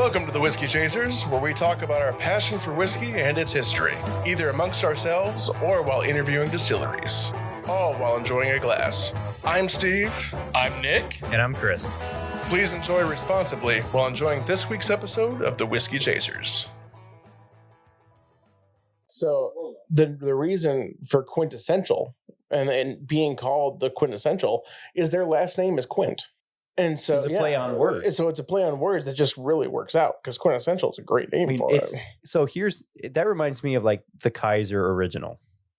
Welcome to the Whiskey Chasers, where we talk about our passion for whiskey and its history, either amongst ourselves or while interviewing distilleries, all while enjoying a glass. I'm Steve. I'm Nick. And I'm Chris. Please enjoy responsibly while enjoying this week's episode of the Whiskey Chasers. So the reason for Quintessential and being called the Quintessential is their last name is Quint. And so it's a play on words. So it's a play on words that just really works out because Quintessential is a great name for it. So that reminds me of like the Kaiser original.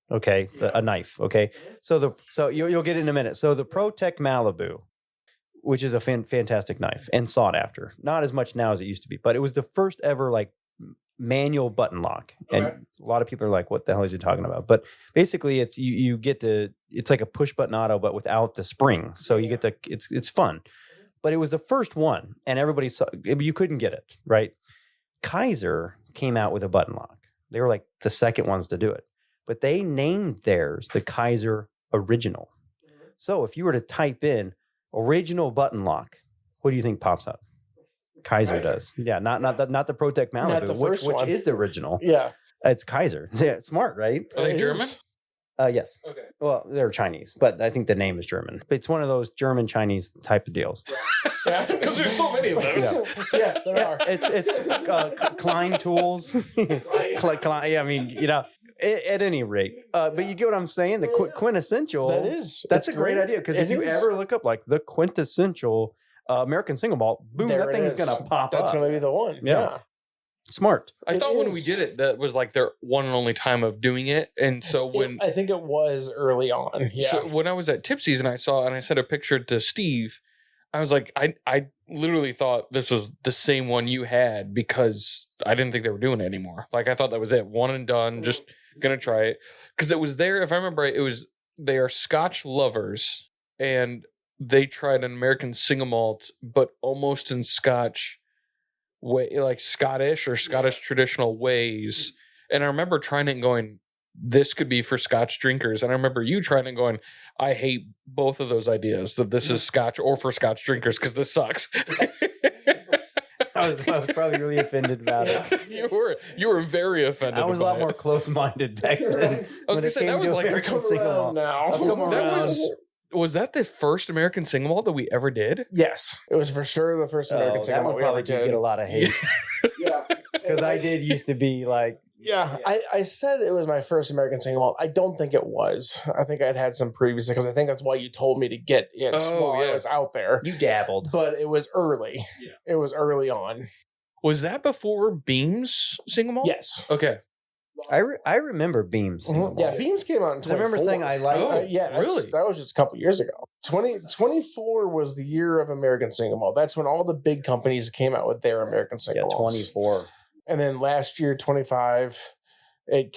Okay, a knife. Okay, so you'll get it in a minute. So the ProTech Malibu, which is a fantastic knife and sought after. Not as much now as it used to be, but it was the first ever like manual button lock. And a lot of people are like, "What the hell is he talking about?" But basically, it's you get it's like a push button auto, but without the spring. So you get it's fun. But it was the first one, and everybody saw you couldn't get it, right? Kaiser came out with a button lock. They were like the second ones to do it. But they named theirs the Kaiser Original. So if you were to type in original button lock, what do you think pops up? Kaiser does. Yeah, not the ProTech Malibu, which is the original. Yeah. It's Kaiser. Yeah, smart, right? Are they German? Yes. Okay. Well, they're Chinese, but I think the name is German. It's one of those German-Chinese type of deals. Yeah, because there's so many of those. Yeah. Yes, there are. It's Klein Tools. I mean, you know, at any rate. But you get what I'm saying? The Quintessential. That's a great idea because if you ever look up like the Quintessential American Single Malt, boom, that thing's going to pop up. That's going to be the one. Yeah. Smart. I thought when we did it, that was like their one and only time of doing it. And so I think it was early on. Yeah. So when I was at Tipsy's and I sent a picture to Steve, I was like, I literally thought this was the same one you had because I didn't think they were doing it anymore. Like I thought that was it. One and done, just gonna try it. Because it was there, if I remember right, they are Scotch lovers and they tried an American single malt, but almost in Scotch way, like Scottish or Scottish traditional ways. And I remember trying it and going, this could be for Scotch drinkers. And I remember you trying it and going, I hate both of those ideas, that this is Scotch or for Scotch drinkers because this sucks. I was probably really offended about it. You were very offended. I was a lot more close-minded back then. I was going to say, that was like I've come around now. Was that the first American single malt that we ever did? Yes, it was for sure the first American single malt we ever did. Get a lot of hate. Yeah, because I did used to be like, yeah. I said it was my first American single malt. I don't think it was. I think I'd had some previously because I think that's why you told me to get it while I was out there. You dabbled, but it was early. Yeah, it was early on. Was that before Beam's single malt? Yes. Okay. I remember Beams. Mm-hmm. Yeah, Beams came out in 24. I remember saying I like it. Yeah, really? That was just a couple years ago. 24 was the year of American single malt. That's when all the big companies came out with their American single malts. 24. And then last year, 25, it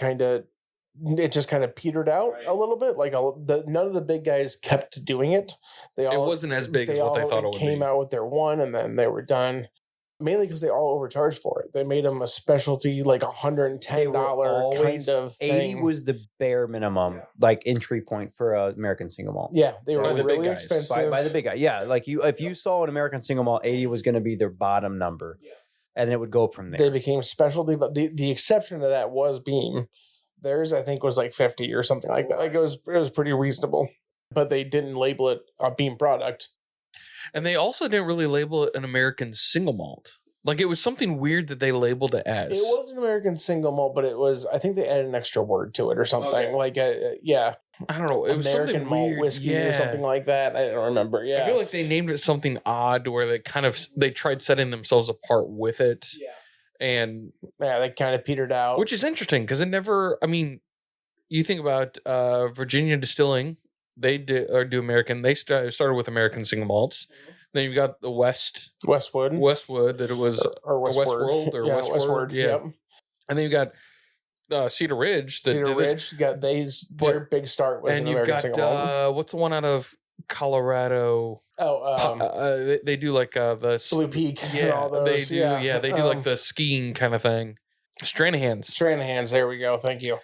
just kind of petered out a little bit. Like none of the big guys kept doing it. It wasn't as big as what they thought it would be. They came out with their one and then they were done. Mainly because they all overcharged for it. They made them a specialty, like $110 kind of thing. 80 was the bare minimum, like entry point for an American single malt. Yeah, they were really expensive. By the big guy. Yeah, like if you saw an American single malt, 80 was going to be their bottom number. Yeah. And then it would go up from there. They became specialty, but the exception to that was Beam. Theirs, I think, was like 50 or something like that. Like it was pretty reasonable. But they didn't label it a Beam product. And they also didn't really label it an American single malt. Like, it was something weird that they labeled it as. It was an American single malt, but it was, I think they added an extra word to it or something. Okay. Like, yeah. I don't know. It was American something malt weird. whiskey or something like that. I don't remember. Yeah. I feel like they named it something odd where they tried setting themselves apart with it. Yeah. And yeah, they kind of petered out. Which is interesting because it never, I mean, you think about Virginia Distilling. They do American. They started with American single malts. Mm-hmm. Then you've got the Westwood that it was or Westworld or Westward. Yeah. Yep. And then you got Cedar Ridge. Cedar Ridge got their big start was an American single malt. What's the one out of Colorado? They do like the Blue Peak. Yeah, and all those. They do. Yeah, they do like the skiing kind of thing. Stranahan's. There we go. Thank you.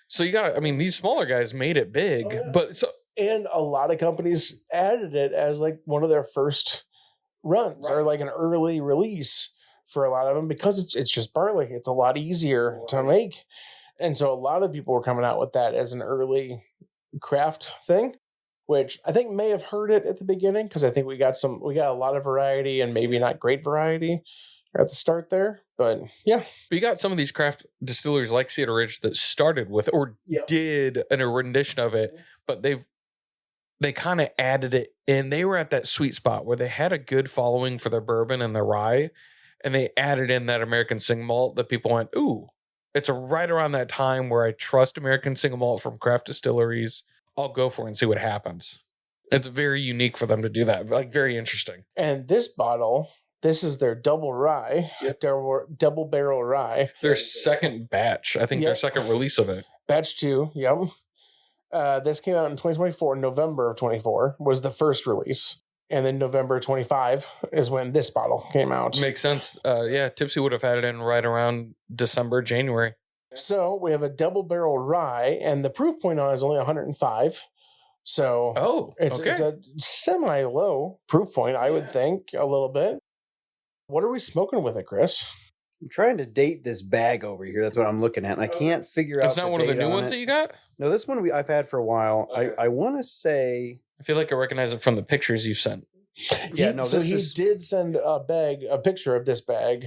So you got. I mean, these smaller guys made it big, but so. And a lot of companies added it as like one of their first runs or like an early release. for a lot of them because it's just barley. It's a lot easier to make. And so a lot of people were coming out with that as an early craft thing, which I think may have hurt it at the beginning because I think we got a lot of variety and maybe not great variety at the start there. But yeah. But you got some of these craft distilleries like Cedar Ridge that started with or did a rendition of it, but they kind of added it in. They were at that sweet spot where they had a good following for their bourbon and their rye, and they added in that American single malt that people went, ooh, it's right around that time where I trust American single malt from craft distilleries. I'll go for it and see what happens. It's very unique for them to do that. Like, very interesting. And this bottle, this is their double rye, double barrel rye. Their second batch. I think their second release of it. Batch 2, yep. This came out in 2024. November of 24 was the first release. And then November 25 is when this bottle came out. Makes sense. Tipsy would have had it in right around December, January. So we have a double barrel rye, and the proof point on it is only 105. So it's a semi-low proof point, I would think, a little bit. What are we smoking with it, Chris? I'm trying to date this bag over here. That's what I'm looking at, and I can't figure out. It's not one of the new ones that you got? No, this one I've had for a while. Okay. I want to say. I feel like I recognize it from the pictures you sent. He did send a picture of this bag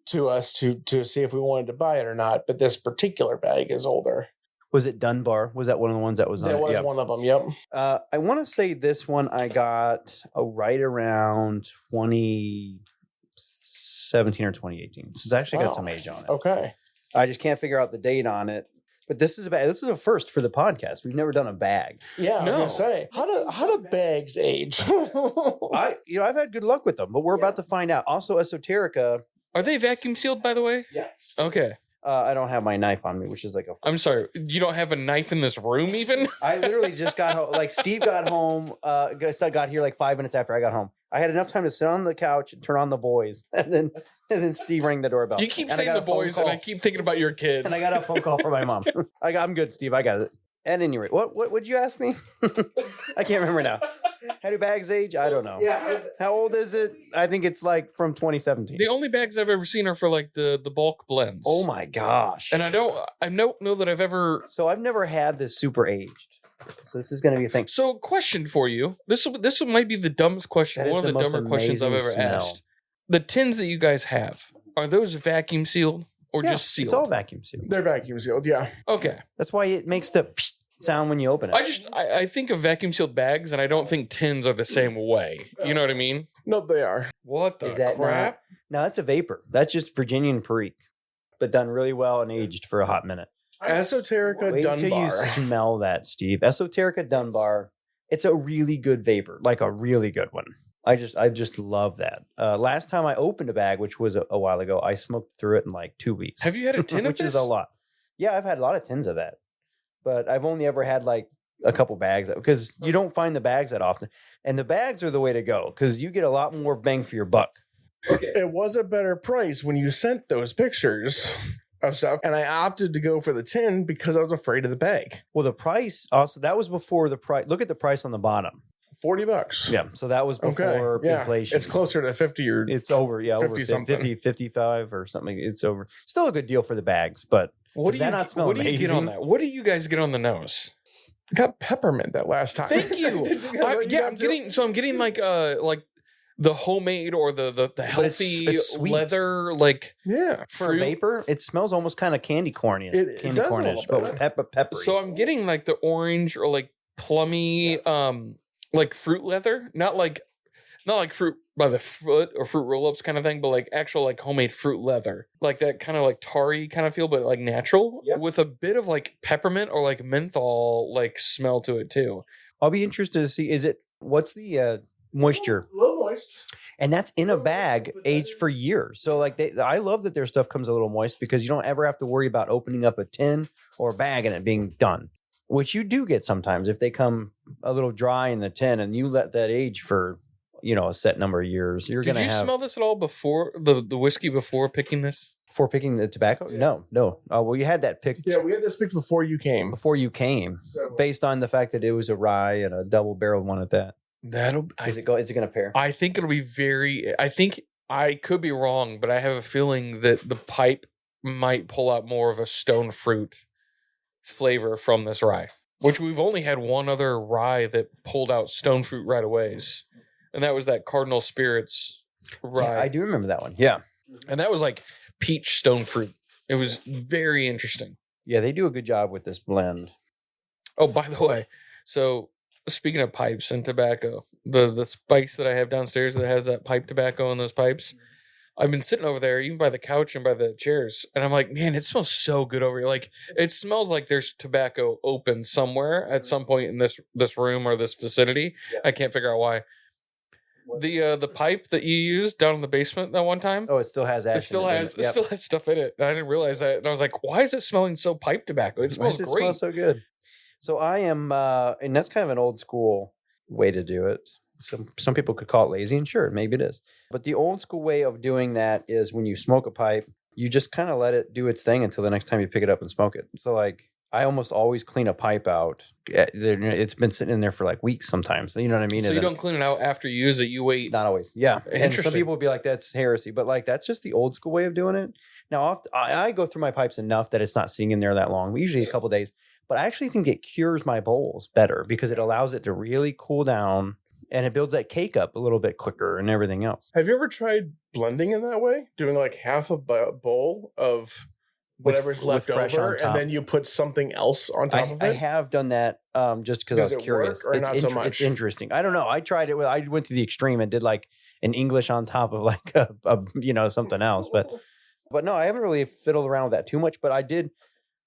to us to see if we wanted to buy it or not. But this particular bag is older. Was it Dunbar? Was that one of the ones that was on it? That was one of them, yep. I want to say this one I got right around 2017 or 2018. So it's actually got some age on it. Okay. I just can't figure out the date on it. But this is a first for the podcast. We've never done a bag. Yeah, I was gonna say, how do bags age? I've had good luck with them, but we're about to find out. Also, Esoterica. Are they vacuum sealed, by the way? Yes. Okay. I don't have my knife on me, which is like a. I'm sorry. You don't have a knife in this room, even? I literally just got home. Like Steve got home. Got here like 5 minutes after I got home. I had enough time to sit on the couch and turn on the boys, and then Steve rang the doorbell. You keep saying the boys, and I keep thinking about your kids. And I got a phone call from my mom. I'm good, Steve. I got it. At any rate, what would you ask me? I can't remember now. How do bags age? I don't know. Yeah. How old is it? I think it's like from 2017. The only bags I've ever seen are for like the bulk blends. Oh my gosh. And I don't know that I've ever. So I've never had this super aged. So this is going to be a thing. So question for you. This might be the dumbest question. One of the dumber questions I've ever asked. The tins that you guys have, are those vacuum sealed or just sealed? It's all vacuum sealed. They're vacuum sealed, yeah. Okay. That's why it makes the sound when you open it. I think of vacuum sealed bags, and I don't think tins are the same way. You know what I mean? No, they are. What the crap? No, that's a vapor. That's just Virginian Perique, but done really well and aged for a hot minute. Esoterica Wait Dunbar. until you smell that, Steve. Esoterica Dunbar. It's a really good vapor, like a really good one. I just love that. Last time I opened a bag, which was a while ago, I smoked through it in like 2 weeks. Have you had a tin of which this? is a lot. Yeah, I've had a lot of tins of that, but I've only ever had like a couple bags because you don't find the bags that often, and the bags are the way to go because you get a lot more bang for your buck. Okay. It was a better price when you sent those pictures of stuff, and I opted to go for the tin because I was afraid of the bag. Well, the price also, that was before the price. Look at the price on the bottom. $40. Yeah, so that was before inflation. It's closer to 50 or it's over. Yeah, 50 over 50, 55 or something. It's over. Still a good deal for the bags, but what do you not smell What do you amazing? get on that? What do you guys get on the nose? I got peppermint that last time. Thank you. I'm getting like the homemade or the healthy it's sweet. leather like for a vapor. It smells almost kind of candy corny. It does a little but with peppery. So I'm getting like the orange or like plummy like fruit leather, not like fruit by the foot or fruit roll-ups kind of thing, but like actual like homemade fruit leather, like that kind of like tarry kind of feel, but like natural with a bit of like peppermint or like menthol like smell to it too. I'll be interested to see what's the moisture. A little moist. And that's in a bag aged for years. So like I love that their stuff comes a little moist because you don't ever have to worry about opening up a tin or a bag and it being done, which you do get sometimes if they come a little dry in the tin and you let that age for, a set number of years. Did you smell this at all before the whiskey before picking this? Before picking the tobacco? Yeah. No. Well, you had that picked. Yeah, we had this picked before you came. Based on the fact that it was a rye and a double barrel one at that. Is it going to pair? I think it'll be I think I could be wrong, but I have a feeling that the pipe might pull out more of a stone fruit flavor from this rye, which we've only had one other rye that pulled out stone fruit right away, and that was that Cardinal Spirits rye. Yeah, I do remember that one. Yeah. And that was like peach stone fruit. It was very interesting. Yeah, they do a good job with this blend. Oh, by the way, so speaking of pipes and tobacco, the spice that I have downstairs that has that pipe tobacco in those pipes, I've been sitting over there, even by the couch and by the chairs, and I'm like, man, it smells so good over here. Like, it smells like there's tobacco open somewhere at some point in this room or this vicinity. Yeah. I can't figure out why. The pipe that you used down in the basement that one time. Oh, it still has ash. It still has stuff in it. And I didn't realize that. And I was like, why is it smelling so pipe tobacco? It smells great. It smells so good. So I am, and that's kind of an old school way to do it. Some people could call it lazy, and sure, maybe it is. But the old school way of doing that is when you smoke a pipe, you just kind of let it do its thing until the next time you pick it up and smoke it. So like, I almost always clean a pipe out. It's been sitting in there for like weeks sometimes. You know what I mean? So you don't clean it out after you use it. You wait. Not always. Yeah. And some people would be like, that's heresy. But like, that's just the old school way of doing it. Now, I go through my pipes enough that it's not sitting in there that long. Usually a couple of days. But I actually think it cures my bowls better because it allows it to really cool down. And it builds that cake up a little bit quicker and everything else. Have you ever tried blending in that way? Doing like half a bowl of whatever's left over, and then you put something else on top of it? I have done that just because I was curious. Work or not so much? It's interesting. I don't know. I tried it. I went to the extreme and did like an English on top of like a something else. But no, I haven't really fiddled around with that too much. But I did.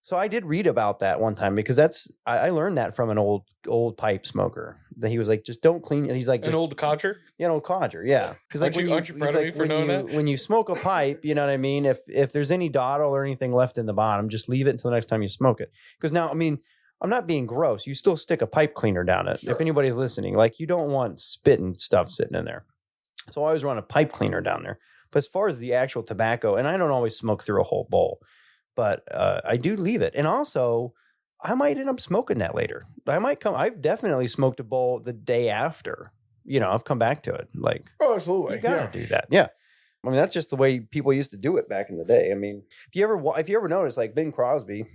So I did read about that one time because I learned that from an old pipe smoker. That he was like, just don't clean. He's like, an old codger. Yeah, an old codger. Yeah, because like, aren't you proud of me for knowing that? When you smoke a pipe, you know what I mean. If there's any dottle or anything left in the bottom, just leave it until the next time you smoke it. Because now, I mean, I'm not being gross. You still stick a pipe cleaner down it. Sure. If anybody's listening, like you don't want spit and stuff sitting in there. So I always run a pipe cleaner down there. But as far as the actual tobacco, and I don't always smoke through a whole bowl. But I do leave it. And also, I might end up smoking that later. I've definitely smoked a bowl the day after. I've come back to it. Like, oh, absolutely. You got to do that. Yeah. I mean, that's just the way people used to do it back in the day. I mean, if you ever notice, like Bing Crosby,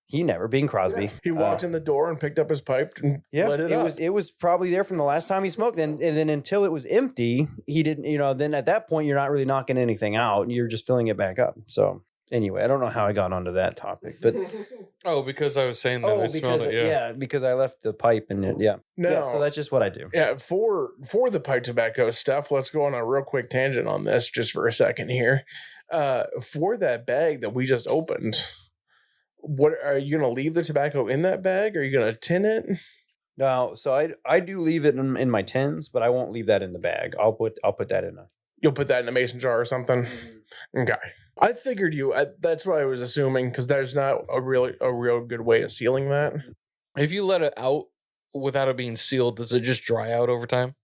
he walked in the door and picked up his pipe and lit it up. It was probably there from the last time he smoked. And then until it was empty, he didn't, then at that point, you're not really knocking anything out. And you're just filling it back up. So. Anyway, I don't know how I got onto that topic, but because I was saying that I smelled it. Yeah, because I left the pipe in it. Yeah, so that's just what I do. Yeah, for the pipe tobacco stuff, let's go on a real quick tangent on this just for a second here. For that bag that we just opened, what are you going to leave the tobacco in that bag? Are you going to tin it? No, so I do leave it in my tins, but I won't leave that in the bag. I'll put that in a. You'll put that in a mason jar or something. Mm-hmm. Okay. I figured that's what I was assuming because there's not a real good way of sealing that. If you let it out without it being sealed, does it just dry out over time?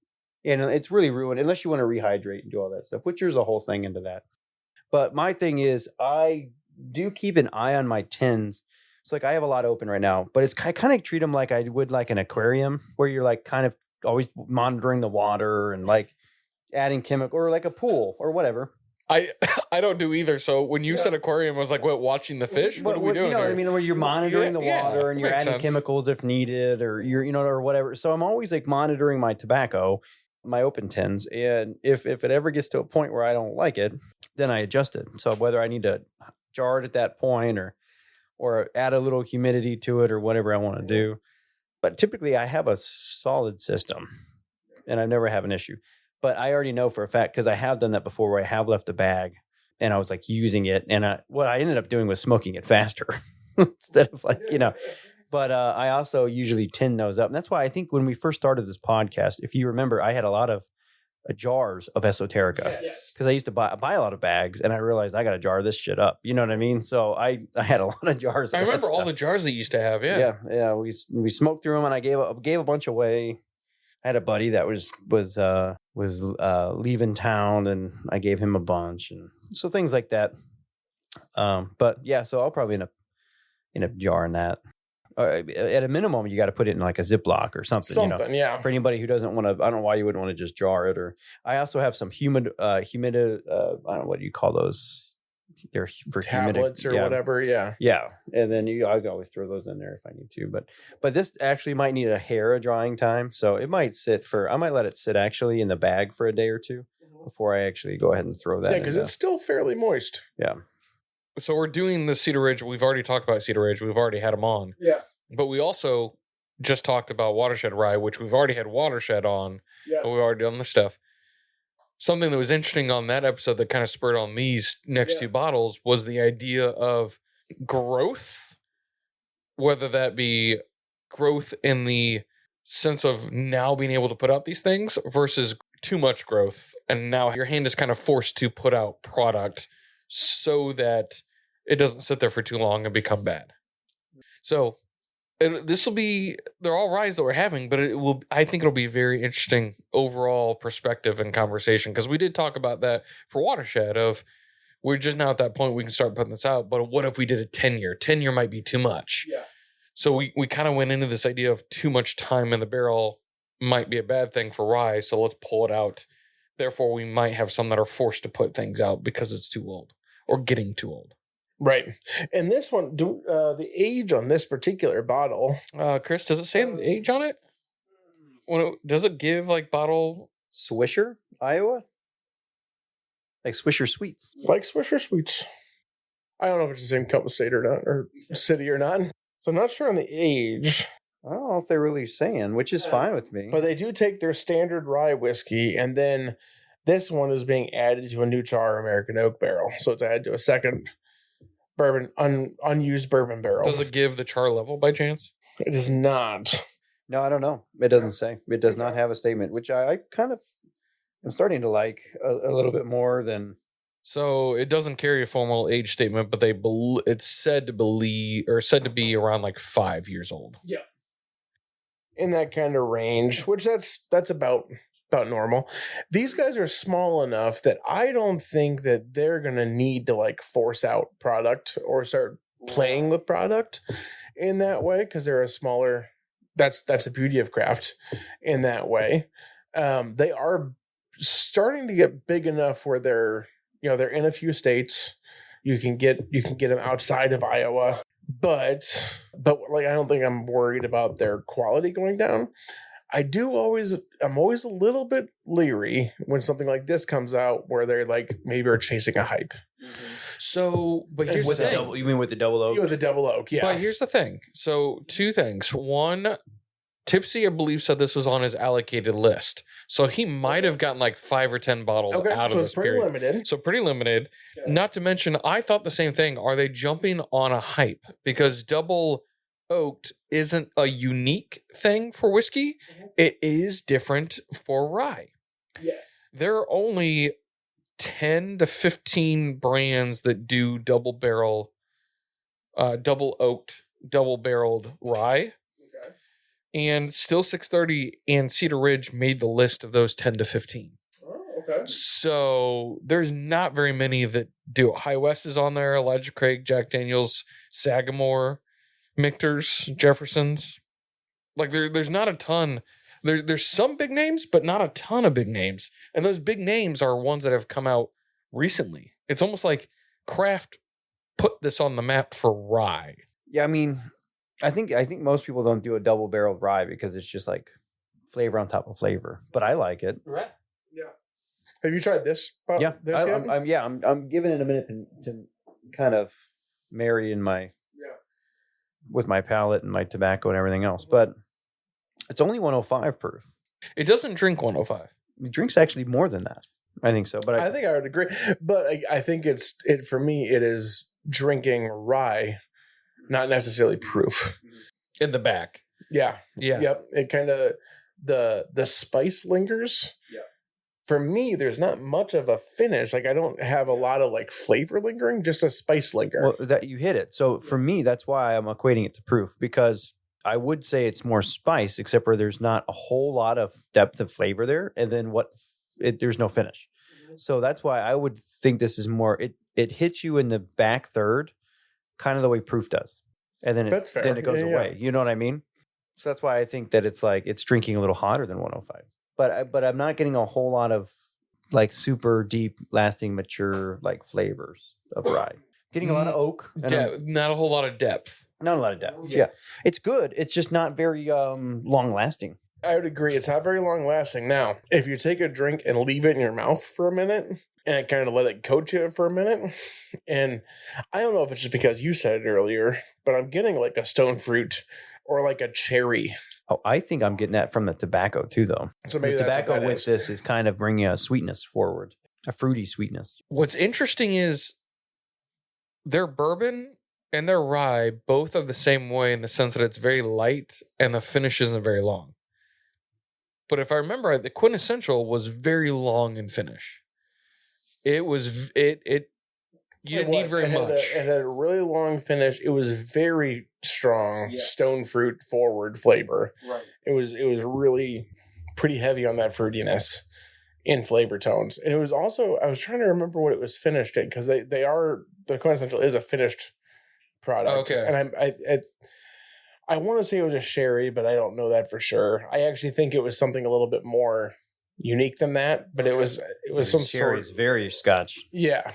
Yeah, no, it's really ruined unless you want to rehydrate and do all that stuff, which there's a whole thing into that. But my thing is I do keep an eye on my tins. So like I have a lot open right now, but I kind of treat them like I would like an aquarium where you're like kind of always monitoring the water and like adding chemical or like a pool or whatever. I don't do either. So when you said aquarium, I was like, what, watching the fish? What are we doing? I mean, where you're monitoring the water and you're adding chemicals if needed or or whatever. So I'm always like monitoring my tobacco, my open tins. And if it ever gets to a point where I don't like it, then I adjust it. So whether I need to jar it at that point or add a little humidity to it or whatever I want to do. But typically I have a solid system and I never have an issue. But I already know for a fact because I have done that before where I have left a bag and I was like using it. And what I ended up doing was smoking it faster instead of like, But I also usually tin those up. And that's why I think when we first started this podcast, if you remember, I had a lot of jars of Esoterica because I used to buy a lot of bags and I realized I got to jar this shit up. You know what I mean? So I had a lot of jars. I remember all the jars they used to have. Yeah. Yeah. We smoked through them and I gave a bunch away. I had a buddy that was leaving town, and I gave him a bunch, and so things like that. But yeah, so I'll probably end up jarring that. At a minimum, you got to put it in like a Ziploc or something. Something, yeah. For anybody who doesn't want to, I don't know why you wouldn't want to just jar it. Or I also have some I don't know, what do you call those? They're for Tablets or whatever, yeah. Yeah, and then I can always throw those in there if I need to. But this actually might need a hair of drying time, so it might I might let it sit actually in the bag for a day or two before I actually go ahead and throw that. Yeah, because it's still fairly moist. Yeah. So we're doing the Cedar Ridge. We've already talked about Cedar Ridge. We've already had them on. Yeah. But we also just talked about Watershed Rye, which we've already had Watershed on. Yeah. We've already done the stuff. Something that was interesting on that episode that kind of spurred on these next two bottles was the idea of growth, whether that be growth in the sense of now being able to put out these things versus too much growth. And now your hand is kind of forced to put out product so that it doesn't sit there for too long and become bad. So they're all ryes that we're having, but I think it'll be a very interesting overall perspective and conversation, because we did talk about that for Watershed of we're just now at that point we can start putting this out, but what if we did a 10-year? 10-year might be too much. Yeah. So we kind of went into this idea of too much time in the barrel might be a bad thing for rye, so let's pull it out. Therefore, we might have some that are forced to put things out because it's too old or getting too old. Right. And this one, the age on this particular bottle. Chris, does it say the age on it? Does it give like bottle? Swisher, Iowa? Like Swisher Sweets. Like Swisher Sweets. I don't know if it's the same company state or not, or city or not. So I'm not sure on the age. I don't know if they're really saying, which is fine with me. But they do take their standard rye whiskey, and then this one is being added to a new char American oak barrel. So it's added to a second bourbon, unused bourbon barrel. Does it give the char level by chance? It does not. No, I don't know. It doesn't say. It does not have a statement, which I kind of am starting to like a little bit more than. So it doesn't carry a formal age statement, but it's said to be around like 5 years old. Yeah. In that kind of range, which that's about normal. These guys are small enough that I don't think that they're gonna need to like force out product or start playing with product in that way, because they're a smaller. That's the beauty of craft in that way. They are starting to get big enough where they're in a few states. You can get them outside of Iowa, but like I don't think I'm worried about their quality going down. I'm always a little bit leery when something like this comes out where they're like maybe are chasing a hype. So, but here's the thing. You mean with the double oak? With the double oak, yeah. But here's the thing. So, two things. One, Tipsy, I believe, said this was on his allocated list. So he might have gotten like 5 or 10 bottles out of this period. Limited. So pretty limited. Okay. Not to mention, I thought the same thing. Are they jumping on a hype? Because double oaked isn't a unique thing for whiskey. It is different for rye. Yes. There are only 10 to 15 brands that do double oaked, double barreled rye. Okay. And Still 630 and Cedar Ridge made the list of those 10 to 15. Oh, okay. So there's not very many that do it. High West is on there, Elijah Craig, Jack Daniels, Sagamore, Michter's, Jefferson's. Like there's not a ton. There's some big names, but not a ton of big names. And those big names are ones that have come out recently. It's almost like craft put this on the map for rye. Yeah, I mean, I think most people don't do a double barreled rye because it's just like flavor on top of flavor. But I like it. Right. Yeah. Have you tried this? Yeah. This yet? I'm giving it a minute to kind of marry in my with my palate and my tobacco and everything else. But it's only 105 proof. It doesn't drink 105. It drinks actually more than that. I think so. But I think I would agree. But I think it for me, it is drinking rye, not necessarily proof. In the back. Yeah. Yeah. Yep. It kind of the spice lingers. Yeah. For me, there's not much of a finish. Like I don't have a lot of like flavor lingering, just a spice linger. Well, that you hit it. So for me, that's why I'm equating it to proof, because I would say it's more spice, except for there's not a whole lot of depth of flavor there, and then there's no finish. So that's why I would think this is more. It hits you in the back third, kind of the way proof does. and then That's fair. then it goes Yeah, away. You know what I mean? So that's why I think that it's like it's drinking a little hotter than 105. But I'm not getting a whole lot of like super deep, lasting, mature like flavors of rye. Getting a lot of oak, and Not a whole lot of depth. not a lot of depth. Yeah, it's good. It's just not very long lasting. I would agree. It's not very long lasting. Now, if you take a drink and leave it in your mouth for a minute and kind of let it coat you for a minute, and I don't know if it's just because you said it earlier, but I'm getting like a stone fruit or like a cherry. Oh, I think I'm getting that from the tobacco too, though. So maybe the that's what tobacco that with is. this is kind of bringing a sweetness forward, a fruity sweetness. What's interesting is their bourbon and their rye both are the same way in the sense that it's very light and the finish isn't very long. But if I remember right, the Quintessential was very long in finish. It was you didn't need very much. It had a really long finish. It was very strong, stone fruit forward flavor. Right. It was really pretty heavy on that fruitiness in flavor tones. And it was also, I was trying to remember what it was finished in, because the Quintessential is a finished product. Okay. And I want to say it was a sherry, but I don't know that for sure. I actually think it was something a little bit more unique than that, but it was some sort Sherry's very Scotch. yeah.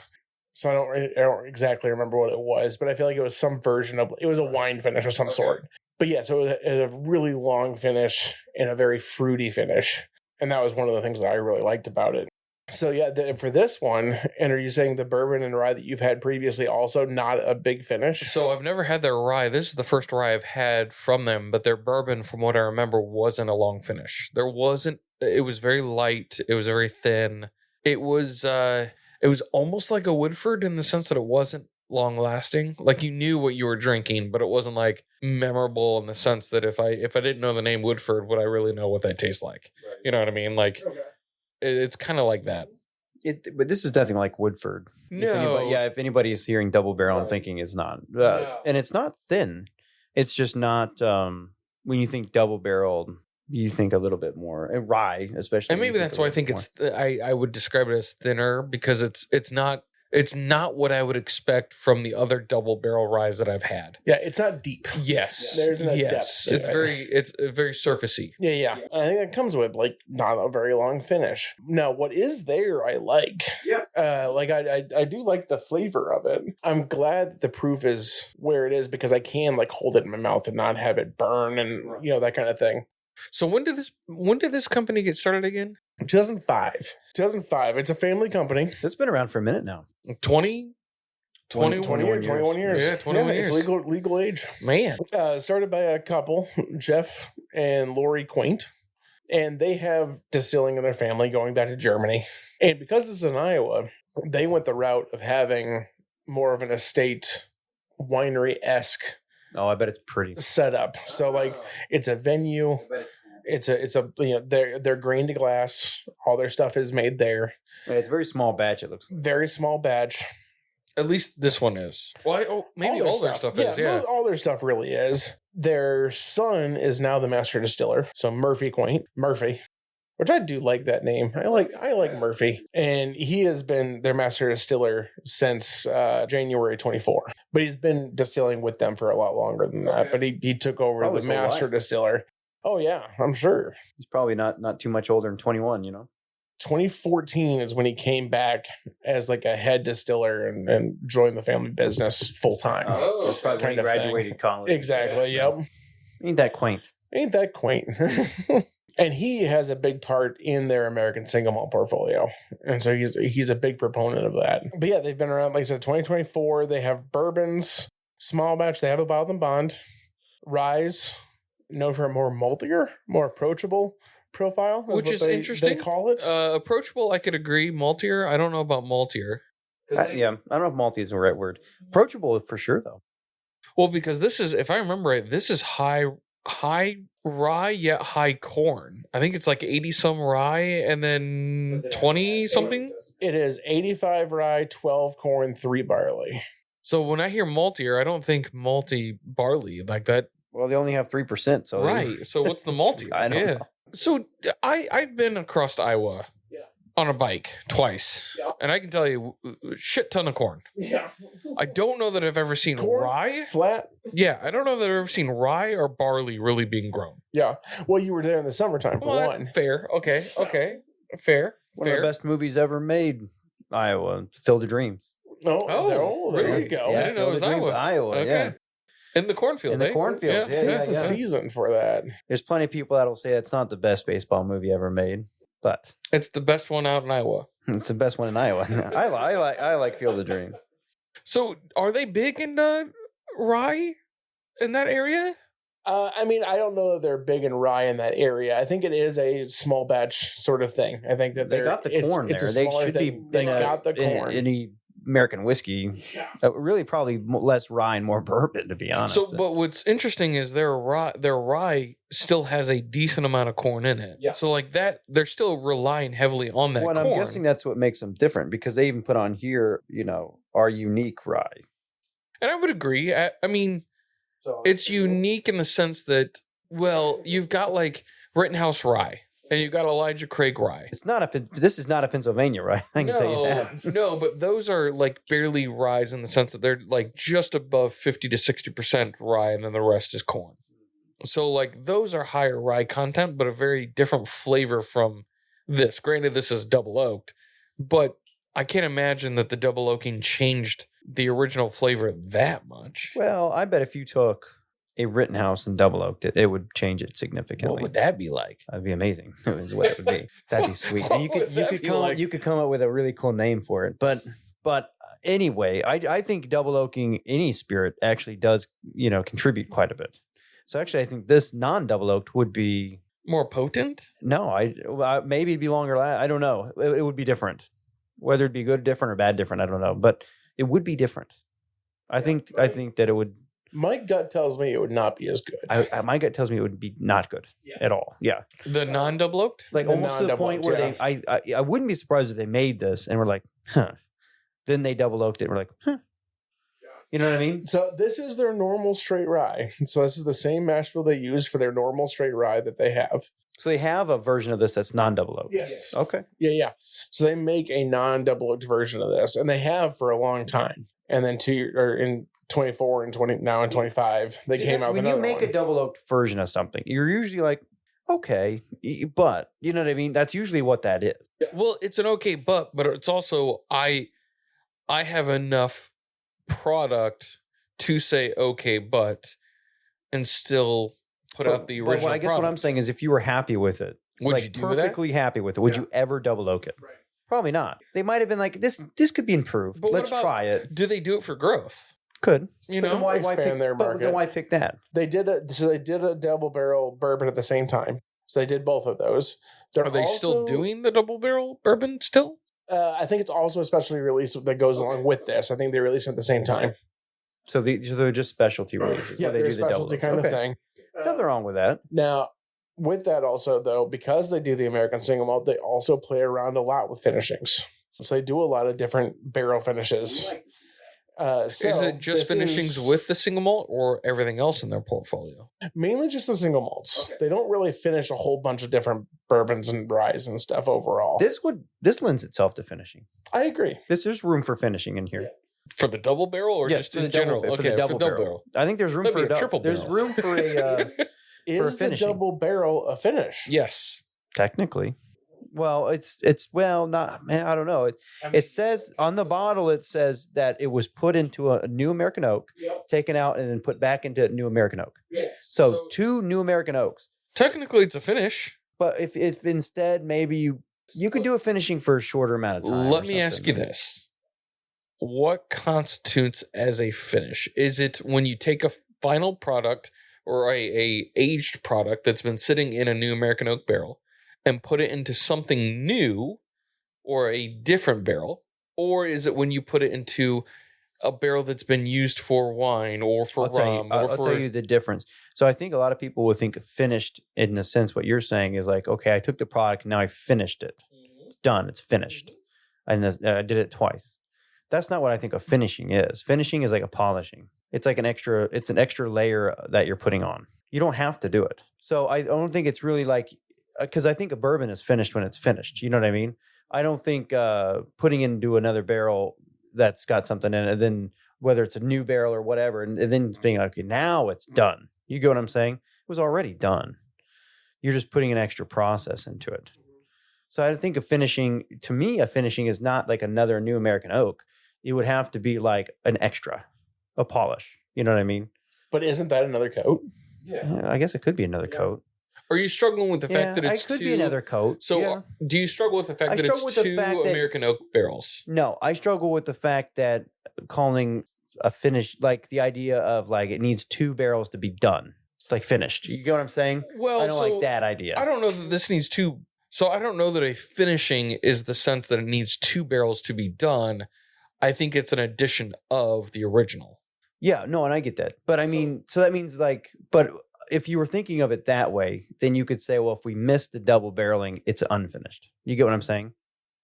So I don't exactly remember what it was, but I feel like it was some version of, it was a wine finish of some sort. But yeah, so it had a really long finish and a very fruity finish. And that was one of the things that I really liked about it. So yeah, for this one, and are you saying the bourbon and rye that you've had previously also not a big finish? So I've never had their rye. This is the first rye I've had from them, but their bourbon, from what I remember, wasn't a long finish. It was very light. It was very thin. It was almost like a Woodford in the sense that it wasn't long lasting. Like you knew what you were drinking, but it wasn't like memorable in the sense that if I didn't know the name Woodford, would I really know what that tastes like? Right. You know what I mean? Like it's kind of like that. But this is nothing like Woodford. No. If anybody is hearing double barrel and thinking it's not. And it's not thin. It's just not, when you think double barreled, you think a little bit more. And rye, especially. And maybe that's why I think I would describe it as thinner, because it's not what I would expect from the other double barrel ryes that I've had. Yeah, it's not deep. Yes. There's no depth to It's very surfacey. Yeah. I think that comes with like not a very long finish. Now, what is there I like. Yeah. I do like the flavor of it. I'm glad the proof is where it is, because I can like hold it in my mouth and not have it burn and that kind of thing. So when did this company get started again? 2005. It's a family company. It's been around for a minute now. 21 years. Yeah, 21 years. It's legal age. Man. Started by a couple, Jeff and Lori Quaint, and they have distilling in their family going back to Germany. And because it's in Iowa, they went the route of having more of an estate winery-esque Oh, I bet it's pretty setup. So like it's a venue. It's a they're grain to glass. All their stuff is made there. Yeah, it's a very small batch. It looks like. Very small batch. At least this one is. Well, maybe all their stuff is. Yeah, all their stuff really is. Their son is now the master distiller. So Murphy Quaint, which I do like that name. I like Murphy, and he has been their master distiller since January 24. But he's been distilling with them for a lot longer than that. But he took over Probably the master distiller. Oh yeah, I'm sure. He's probably not too much older than 21. 2014 is when he came back as like a head distiller and joined the family business full time. Oh, that's probably when he graduated college. Exactly. Yeah. Yep. Ain't that quaint? And he has a big part in their American single malt portfolio. And so he's a big proponent of that. But yeah, they've been around, like I said, 2024. They have bourbons, small batch. They have a bottled and bond. Ryes, known for a more maltier, more approachable profile. Which is interesting. They call it. Approachable, I could agree. Maltier, I don't know about maltier. I don't know if malty is the right word. Approachable for sure, though. Well, because this is, if I remember right, this is high rye yet high corn. I think it's like 80 some rye and then 20 something. It is 85 rye, 12 corn, 3 barley. So when I hear maltier, I don't think malty barley like that. Well, they only have 3%. So right. So what's the malty? I don't know. So I've been across Iowa on a bike twice, and I can tell you, shit ton of corn. Yeah. I don't know that I've ever seen Corn? rye. Flat. Yeah, I don't know that I've ever seen rye or barley really being grown. Yeah. Well, you were there in the summertime for one. Fair. Okay. Fair. One of the best movies ever made, Iowa, Field of Dreams. Oh, there really? you go. I didn't know it was Iowa. Yeah. Okay. In the cornfield. In the eh? cornfield, Yeah. yeah. Tis the season for that. There's plenty of people that'll say it's not the best baseball movie ever made, but It's the best one out in Iowa. it's the best one in Iowa. I like Field of Dreams. So, are they big into rye in that area? I mean, I don't know that they're big in rye in that area. I think it is a small batch sort of thing. I think that They got the corn it's there. a They smaller should thing. be They got the corn. Any American whiskey. Really, probably less rye and more bourbon, to be honest. So, but what's interesting is their rye still has a decent amount of corn in it. Yeah. So, like that, they're still relying heavily on that well, corn. I'm guessing that's what makes them different because they even put on here, our unique rye. And I would agree. I mean, it's unique in the sense that, well, you've got like Rittenhouse rye and you've got Elijah Craig rye. This is not a Pennsylvania rye. I can tell you that. No, but those are like barely rye in the sense that they're like just above 50 to 60% rye and then the rest is corn. So like those are higher rye content, but a very different flavor from this. Granted, this is double oaked, but I can't imagine that the double oaking changed the original flavor that much. Well, I bet if you took a Rittenhouse and double oaked it, it would change it significantly. What would that be like? That'd be amazing. Is what it would be. That'd be sweet. And you could come up with a really cool name for it. But anyway, I think double oaking any spirit actually does contribute quite a bit. So actually, I think this non-double oaked would be More potent? no. Maybe it'd be longer. I don't know. It would be different. Whether it'd be good, different, or bad, different, I don't know. But it would be different. I think that it would. My gut tells me it would not be as good. My gut tells me it would be not good at all. Yeah. The non-double oaked? Like The almost to the point where non-double-oaked, I wouldn't be surprised if they made this and we're like, huh. Then they double oaked it and we're like, huh. You know what I mean? So this is their normal straight rye. So this is the same mash bill they use for their normal straight rye that they have. So they have a version of this that's non-double oaked. Yes. Okay. Yeah. So they make a non-double oaked version of this, and they have for a long time. And then in 24 and 20 now in 25, they came out with when another you make one. a double oaked version of something, you're usually like, okay, but you know what I mean? That's usually what that is. Well, it's an okay but it's also I have enough product to say okay but and still put out the original I guess what I'm product. saying is if you were happy with it, Would you do that? perfectly happy with it, would you ever double oak it? Right. Probably not. They might have been like, this could be improved. But what Let's about- try it. Do they do it for growth? Could. You But then know? why Expand pick, their but market. then why pick that? They did a double barrel bourbon at the same time. So they did both of those. Are they still doing the double barrel bourbon still? I think it's also a specialty release that goes along with this. I think they released them at the same time. So they're just specialty releases. Yeah, where they they're a do the double specialty oak. kind of Okay. thing. Nothing wrong with that. Now, with that also, though, because they do the American single malt, they also play around a lot with finishings. So they do a lot of different barrel finishes. Is it just finishings with the single malt or everything else in their portfolio? Mainly just the single malts. Okay. They don't really finish a whole bunch of different bourbons and ryes and stuff overall. This lends itself to finishing. I agree. There's room for finishing in here. Yeah. For the double barrel or Yeah, just for in the double- general? for the double barrel. barrel. I think there's room Maybe for a triple There's barrel. room for a Is the finishing. double barrel a finish? Yes. technically. Well, it's not, man, I don't know. It says on the bottle, it says that it was put into a new American oak, taken out, and then put back into new American oak. Yes. So 2 new American oaks. Technically, it's a finish. But if instead maybe you could do a finishing for a shorter amount of time. Let me ask you this. What constitutes as a finish? Is it when you take a final product or a aged product that's been sitting in a new American oak barrel and put it into something new or a different barrel? Or is it when you put it into a barrel that's been used for wine or for rum? I'll tell you the difference. So I think a lot of people would think finished in a sense. What you're saying is like, okay, I took the product, now I finished it. It's done. It's finished. And I did it twice. That's not what I think a finishing is. Finishing is like a polishing. It's like an extra layer that you're putting on. You don't have to do it. So I don't think it's really like, because I think a bourbon is finished when it's finished. You know what I mean? I don't think putting into another barrel that's got something in it, and then whether it's a new barrel or whatever, and then it's being like, okay, now it's done. You get what I'm saying? It was already done. You're just putting an extra process into it. So I think a finishing is not like another new American oak. It would have to be like an extra, a polish. You know what I mean? But isn't that another coat? Yeah, I guess it could be another coat. Are you struggling with the fact that it's it could be another coat. So do you struggle with the fact that it's two American oak barrels? No, I struggle with the fact that calling a finish, like the idea of like it needs 2 barrels to be done, like finished. You get what I'm saying? Well, I don't like that idea. I don't know that this needs 2. So I don't know that a finishing is the sense that it needs 2 barrels to be done. I think it's an addition of the original. Yeah, no, and I get that. But I mean, so that means like, but if you were thinking of it that way, then you could say, well, if we miss the double barreling, it's unfinished. You get what I'm saying?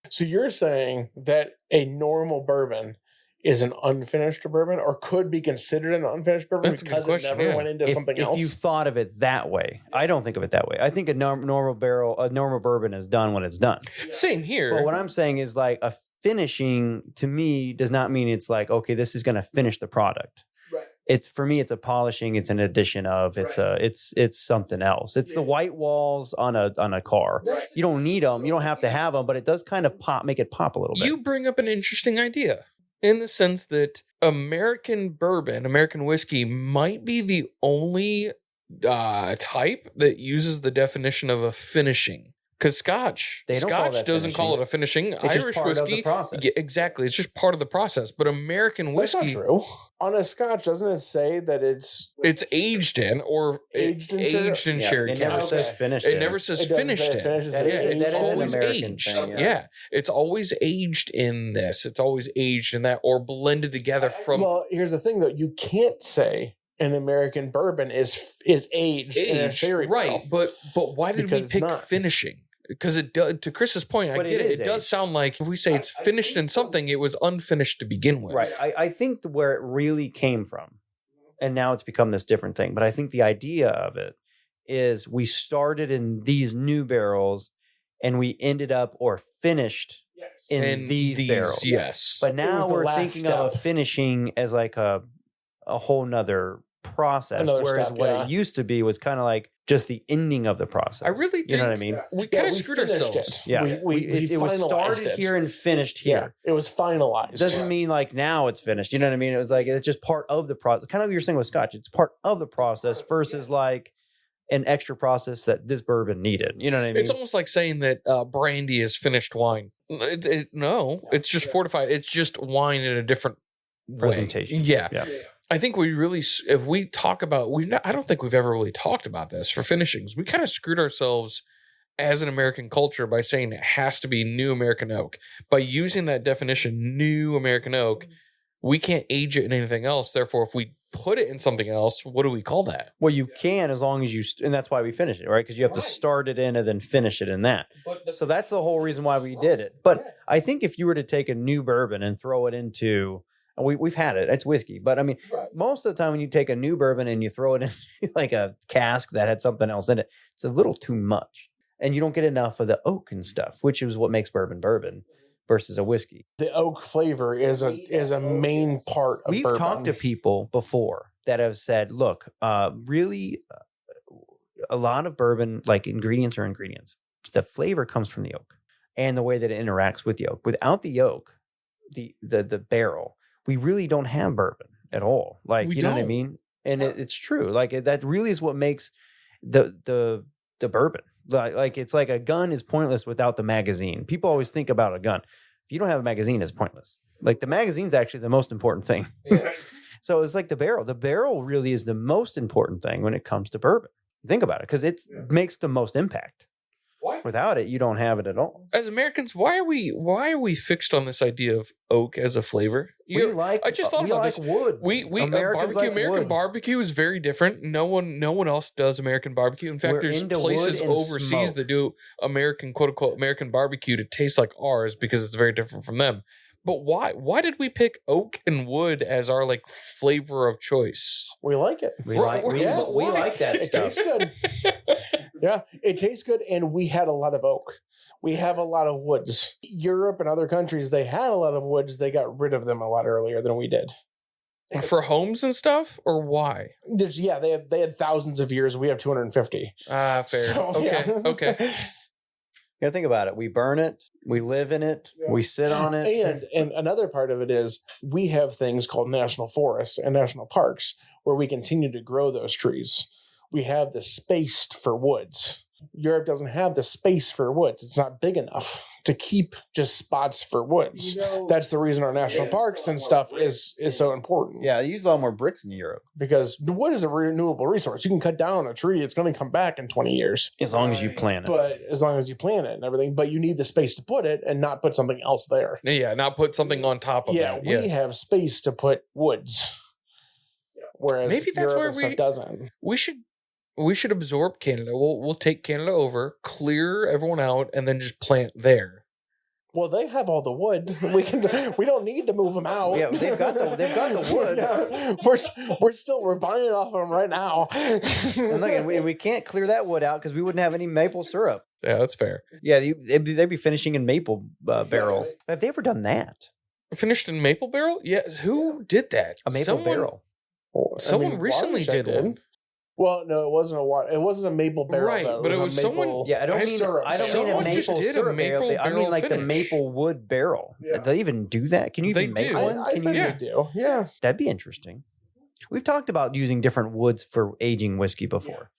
So you're saying that a normal bourbon is an unfinished bourbon, or could be considered an unfinished bourbon because it never went into something else? If you thought of it that way, I don't think of it that way. I think a normal bourbon is done when it's done. Same here. But what I'm saying is like a finishing to me does not mean it's like, okay, this is going to finish the product. Right. It's for me, it's a polishing. It's an addition of. It's it's something else. It's the white walls on a car. Right. You don't need them. You don't have to have them, but it does kind of make it pop a little bit. You bring up an interesting idea in the sense that American bourbon, American whiskey, might be the only type that uses the definition of a finishing. Because Scotch doesn't call it a finishing. It's Irish just part whiskey, of the process. Yeah, exactly. It's just part of the process. But American whiskey, that's not true. On a Scotch, doesn't it say that it's aged in or aged in sherry? It never says finished. It never says finished in. That is an always American aged. thing. Yeah, it's always aged in this. It's always aged in that, or blended together from. Well, here's the thing, though. You can't say an American bourbon is aged in a sherry barrel. Right? But why did we pick finishing? Because it does, to Chris's point, I get it. It does sound like if we say it's finished in something, it was unfinished to begin with. Right. I think where it really came from, and now it's become this different thing, but I think the idea of it is we started in these new barrels and we ended up or finished in these barrels. Yes. But now we're thinking of finishing as like a whole nother process, whereas what it used to be was kind of like just the ending of the process. I really think, you know what I mean? We kind of screwed ourselves. Yeah, it was started here and finished here. Yeah, it was finalized. It doesn't mean like now it's finished. You know what I mean? It was like it's just part of the process. Kind of what you're saying with Scotch. It's part of the process versus like an extra process that this bourbon needed. You know what I mean? It's almost like saying that brandy is finished wine. No, it's just fortified. It's just wine in a different presentation. Way. Yeah. I think we really, if we talk about, I don't think we've ever really talked about this for finishings. We kind of screwed ourselves as an American culture by saying it has to be new American oak. By using that definition, new American oak, we can't age it in anything else. Therefore, if we put it in something else, what do we call that? Well, you can as long as you, and that's why we finish it, right? Because you have to start it in and then finish it in that. So that's the whole reason why we did it. But I think if you were to take a new bourbon and throw it into, we've had it, it's whiskey. But I mean, most of the time when you take a new bourbon and you throw it in like a cask that had something else in it, it's a little too much. And you don't get enough of the oak and stuff, which is what makes bourbon versus a whiskey. The oak flavor is a main part of We've bourbon. talked to people before that have said, look, really a lot of bourbon, like ingredients are ingredients. The flavor comes from the oak and the way that it interacts with the oak. Without the oak, the barrel, we really don't have bourbon at all. Like, you know what I mean? And it's true. Like that really is what makes the bourbon. Like it's like a gun is pointless without the magazine. People always think about a gun. If you don't have a magazine, it's pointless. Like the magazine's actually the most important thing. Yeah. So it's like the barrel. The barrel really is the most important thing when it comes to bourbon. Think about it, because it makes the most impact. Why? Without it, you don't have it at all. As Americans, why are we fixed on this idea of oak as a flavor? I just thought about this. Wood. American barbecue is very different. No one else does American barbecue. In fact, there's places overseas that do American, quote unquote, American barbecue to taste like ours because it's very different from them. But why? Why did we pick oak and wood as our like flavor of choice? We like it. We like that It stuff. tastes good. Yeah, it tastes good, and we had a lot of oak. We have a lot of woods. Europe and other countries, they had a lot of woods. They got rid of them a lot earlier than we did. For homes and stuff, or why? They had thousands of years. We have 250. Ah, fair. So, Okay, yeah. okay. You gotta think about it. We burn it. We live in it. We sit on it. And another part of it is we have things called national forests and national parks where we continue to grow those trees. We have the space for woods. Europe doesn't have the space for woods. It's not big enough to keep just spots for woods. That's the reason our national parks and stuff is so important. Yeah, they use a lot more bricks in Europe. Because wood is a renewable resource. You can cut down a tree, it's going to come back in 20 years. As long as you plant it. But as long as you plant it and everything, but you need the space to put it and not put something else there. Yeah, not put something on top of Yeah, it. we have space to put woods. Whereas Maybe that's Europe where and stuff doesn't. We should absorb Canada. We'll take Canada over, clear everyone out, and then just plant there. Well, they have all the wood. We don't need to move them out. Yeah, they've got the wood. Yeah, we're buying it off of them right now. And look, and we can't clear that wood out because we wouldn't have any maple syrup. Yeah, that's fair. Yeah, they'd be finishing in maple barrels. Have they ever done that? Finished in maple barrel? Yeah, who did that? A maple barrel. Someone recently did one. Well, no, it wasn't It wasn't a maple barrel, Right, though. but it was a someone- maple Yeah, I don't mean syrup. a Someone just maple did a syrup maple barrel. I mean barrel like the finish. maple wood barrel. Yeah. Do they even do that? Can you They even make do. one? I Can bet you? Yeah. they do. Yeah. That'd be interesting. We've talked about using different woods for aging whiskey before.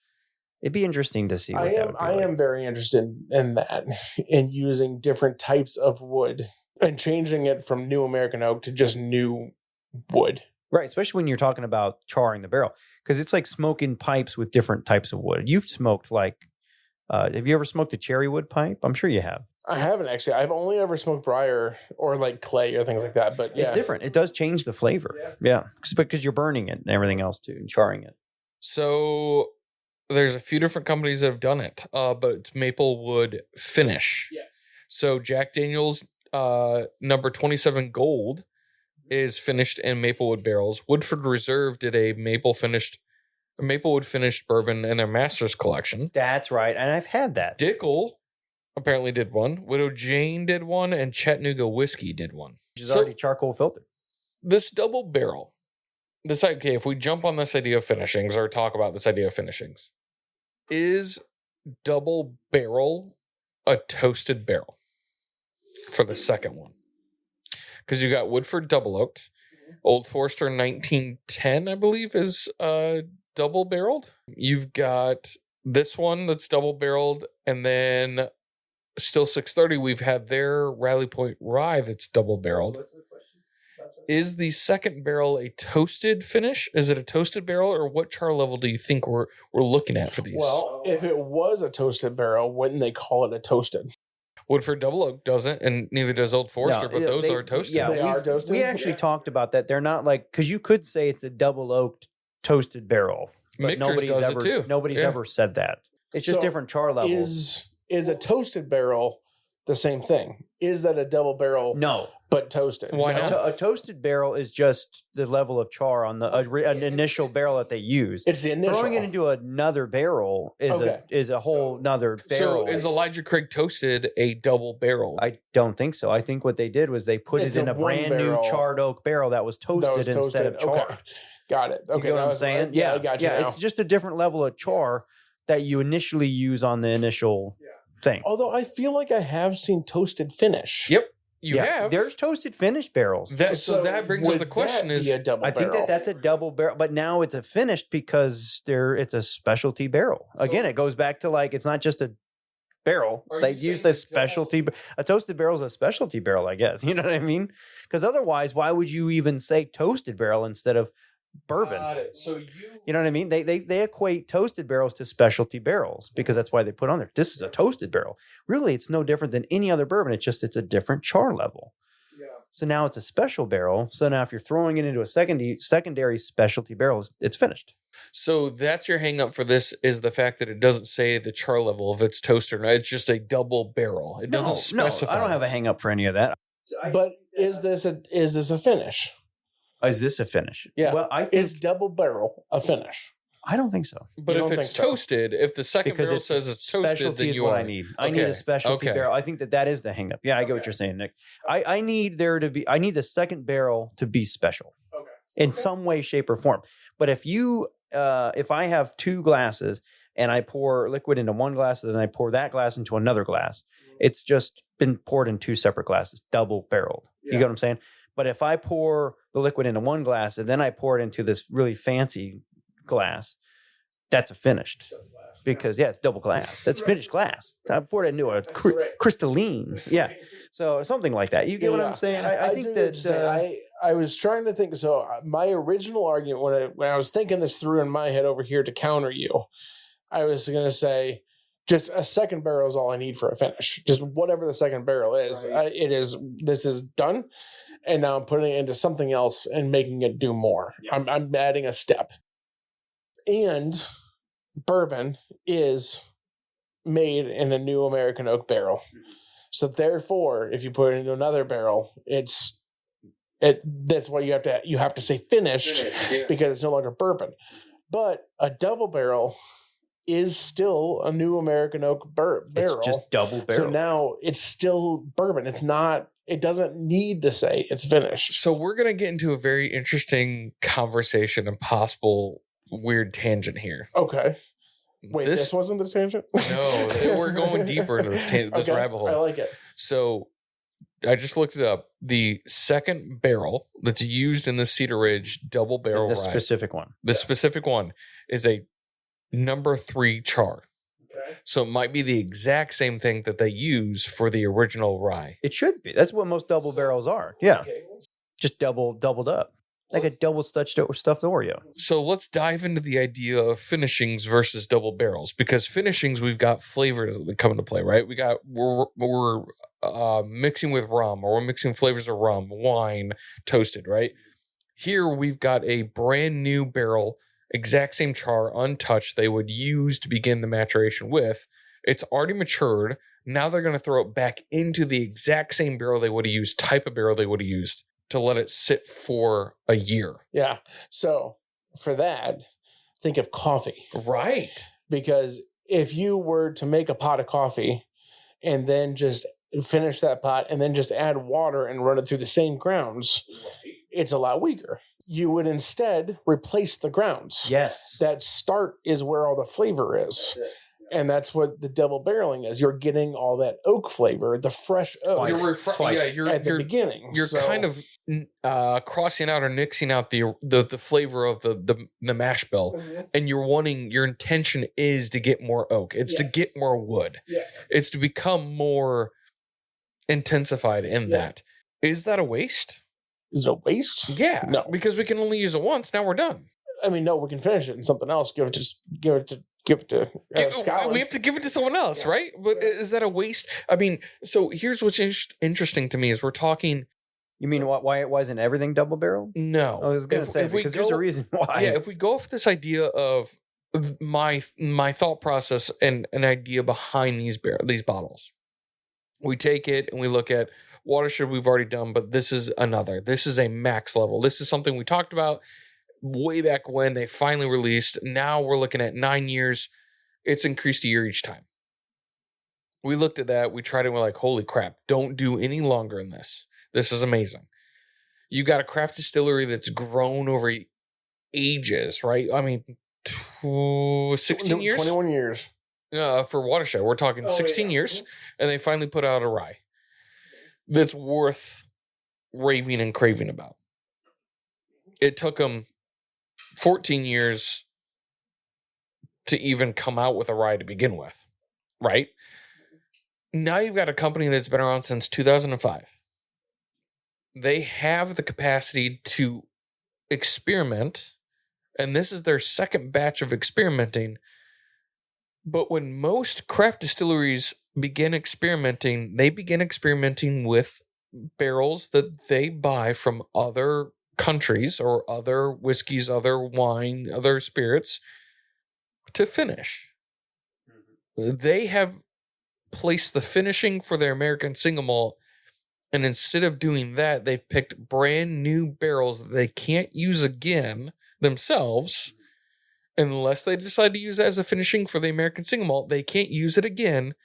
It'd be interesting to see what that would be I like. am very interested in that, in using different types of wood and changing it from new American oak to just new wood. Right, especially when you're talking about charring the barrel, because it's like smoking pipes with different types of wood. You've smoked have you ever smoked a cherry wood pipe? I'm sure you have. I haven't actually. I've only ever smoked briar or like clay or things like that. But yeah, It's different. It does change the flavor. Yeah, because you're burning it and everything else too, and charring it. So there's a few different companies that have done it, but it's maple wood finish. Yes. So Jack Daniel's number 27 Gold is finished in maplewood barrels. Woodford Reserve did a maplewood finished bourbon in their Masters collection. That's right, and I've had that. Dickel apparently did one. Widow Jane did one, and Chattanooga Whiskey did one. Which is already charcoal filtered. This double barrel. If we jump on this idea of finishings or talk about this idea of finishings, is double barrel a toasted barrel for the second one? Because you got Woodford double oaked, Old Forester 1910, I believe, is double barreled. You've got this one that's double barreled, and then Still 630. We've had their Rally Point Rye that's double barreled. Is the second barrel a toasted finish? Is it a toasted barrel, or what char level do you think we're looking at for these? Well, if it was a toasted barrel, wouldn't they call it a toasted? Woodford Double Oak doesn't, and neither does Old Forester, but those are toasted. Yeah, They are toasted? We actually Yeah. talked about that. They're not like, because you could say it's a double oaked toasted barrel, but Michter's does it too. Nobody's Yeah. ever said that. It's just So different char levels. Is a toasted barrel the same thing? Is that a double barrel No, but toasted? Why No. not? A toasted barrel is just the level of char on the an initial barrel that they use. It's the initial. Throwing it into another barrel Okay. is a whole nother barrel. So is Elijah Craig Toasted a double barrel? I don't think so. I think what they did was they put It's it in a a brand new one-barrel charred oak barrel that was toasted, instead of char. Okay. Got it. Okay. You know what that I'm was- saying? Yeah, I got you. now. It's just a different level of char that you initially use on the initial thing. Although I feel like I have seen toasted finish. Yep, you have. There's toasted finish barrels. So that brings up would the question: that is be a double I think barrel? that's a double barrel, but now it's a finished because it's a specialty barrel. Again, it goes back to like it's not just a barrel. Are They you used saying a specialty. A toasted barrel is a specialty barrel, I guess. You know what I mean? Because otherwise, why would you even say toasted barrel instead of bourbon? Got it. So You know what I mean? They equate toasted barrels to specialty barrels because that's why they put on there. This is a toasted barrel. Really, it's no different than any other bourbon. It's a different char level. Yeah. So now it's a special barrel. So now if you're throwing it into a secondary specialty barrel, it's finished. So that's your hang up for this is the fact that it doesn't say the char level if it's toasted or not. It's just a double barrel. It doesn't specify. No, I don't have a hang up for any of that. But is this a finish? Is this a finish? Yeah. Well, I think Is double barrel a finish? I don't think so. But You if don't it's think so? toasted, if the second Because barrel it's says it's toasted, specialty then is you what are. I need. I need a specialty Okay. barrel. I think that is the hang up. Yeah, I get what you're saying, Nick. I need there to be. I need the second barrel to be special. Okay. In some way, shape, or form. But if I have 2 glasses and I pour liquid into one glass, and then I pour that glass into another glass, it's just been poured in 2 separate glasses, double barreled. You get what I'm saying? But if I pour the liquid into one glass and then I pour it into this really fancy glass, that's a finished. Because it's double glass. That's finished glass. I poured it into a crystalline. Yeah. So something like that. You get what I'm saying? I think that I was trying to think. So my original argument when I was thinking this through in my head over here to counter you, I was going to say just a second barrel is all I need for a finish. Just whatever the second barrel is, this is done, and now I'm putting it into something else and making it do more. Yeah. I'm adding a step, and bourbon is made in a new American oak barrel. So therefore, if you put it into another barrel, that's why you have to say finished because it's no longer bourbon. But a double barrel is still a new American oak barrel. It's just double barrel. So now it's still bourbon. It doesn't need to say it's finished. So we're going to get into a very interesting conversation and possible weird tangent here. Okay. Wait, this wasn't the tangent? No, we're going deeper into this rabbit hole. I like it. So I just looked it up. The second barrel that's used in the Cedar Ridge double barrel rye, specific one. Specific one is a number 3 char. Okay. So it might be the exact same thing that they use for the original rye. It should be. That's what most double barrels are. Yeah. Okay. Just doubled up. Like a double stuffed Oreo. So let's dive into the idea of finishings versus double barrels, because finishings, we've got flavors that come into play, right? We're mixing with rum, or we're mixing flavors of rum, wine, toasted, right? Here we've got a brand new barrel, exact same char, untouched, they would use to begin the maturation with. It's already matured. Now they're going to throw it back into the exact same barrel they would have used, type of barrel they would have used, to let it sit for a year. Yeah. So for that, think of coffee. Right. Because if you were to make a pot of coffee and then just finish that pot and then just add water and run it through the same grounds, it's a lot weaker. You would instead replace the grounds. Yes. That start is where all the flavor is. And that's what the double barreling is. You're getting all that oak flavor, the fresh oak. You're at the beginning. You're kind of crossing out or nixing out the flavor of the mash bill, and your intention is to get more oak. It's to get more wood. Yeah. It's to become more intensified in that. Is that a waste? Is it a waste? Yeah. No. Because we can only use it once. Now we're done. I mean, no, we can finish it in something else. Give it to Scotland. We have to give it to someone else, right? But is that a waste? I mean, so here's what's interesting to me is we're talking. You mean why isn't everything double barreled? No, I was going to say because there's a reason why. Yeah, if we go off this idea of my thought process and an idea behind these bottles, we take it and we look at watershed we've already done, but this is another. This is a max level. This is something we talked about way back when they finally released. Now we're looking at 9 years. It's increased a year each time. We looked at that. We tried it. And we're like, holy crap, don't do any longer in this. This is amazing. You got a craft distillery that's grown over ages, right? I mean, 16 years? 21 years. For Watershed, we're talking 16 years. And they finally put out a rye that's worth raving and craving about. It took them 14 years to even come out with a rye to begin with, right? Now you've got a company that's been around since 2005. They have the capacity to experiment, and this is their second batch of experimenting. But when most craft distilleries begin experimenting, they begin experimenting with barrels that they buy from other countries or other whiskeys, other wine, other spirits to finish. They have placed the finishing for their American single malt And instead of doing that, they've picked brand new barrels that they can't use again themselves unless they decide to use it as a finishing for the American single malt. They can't use it again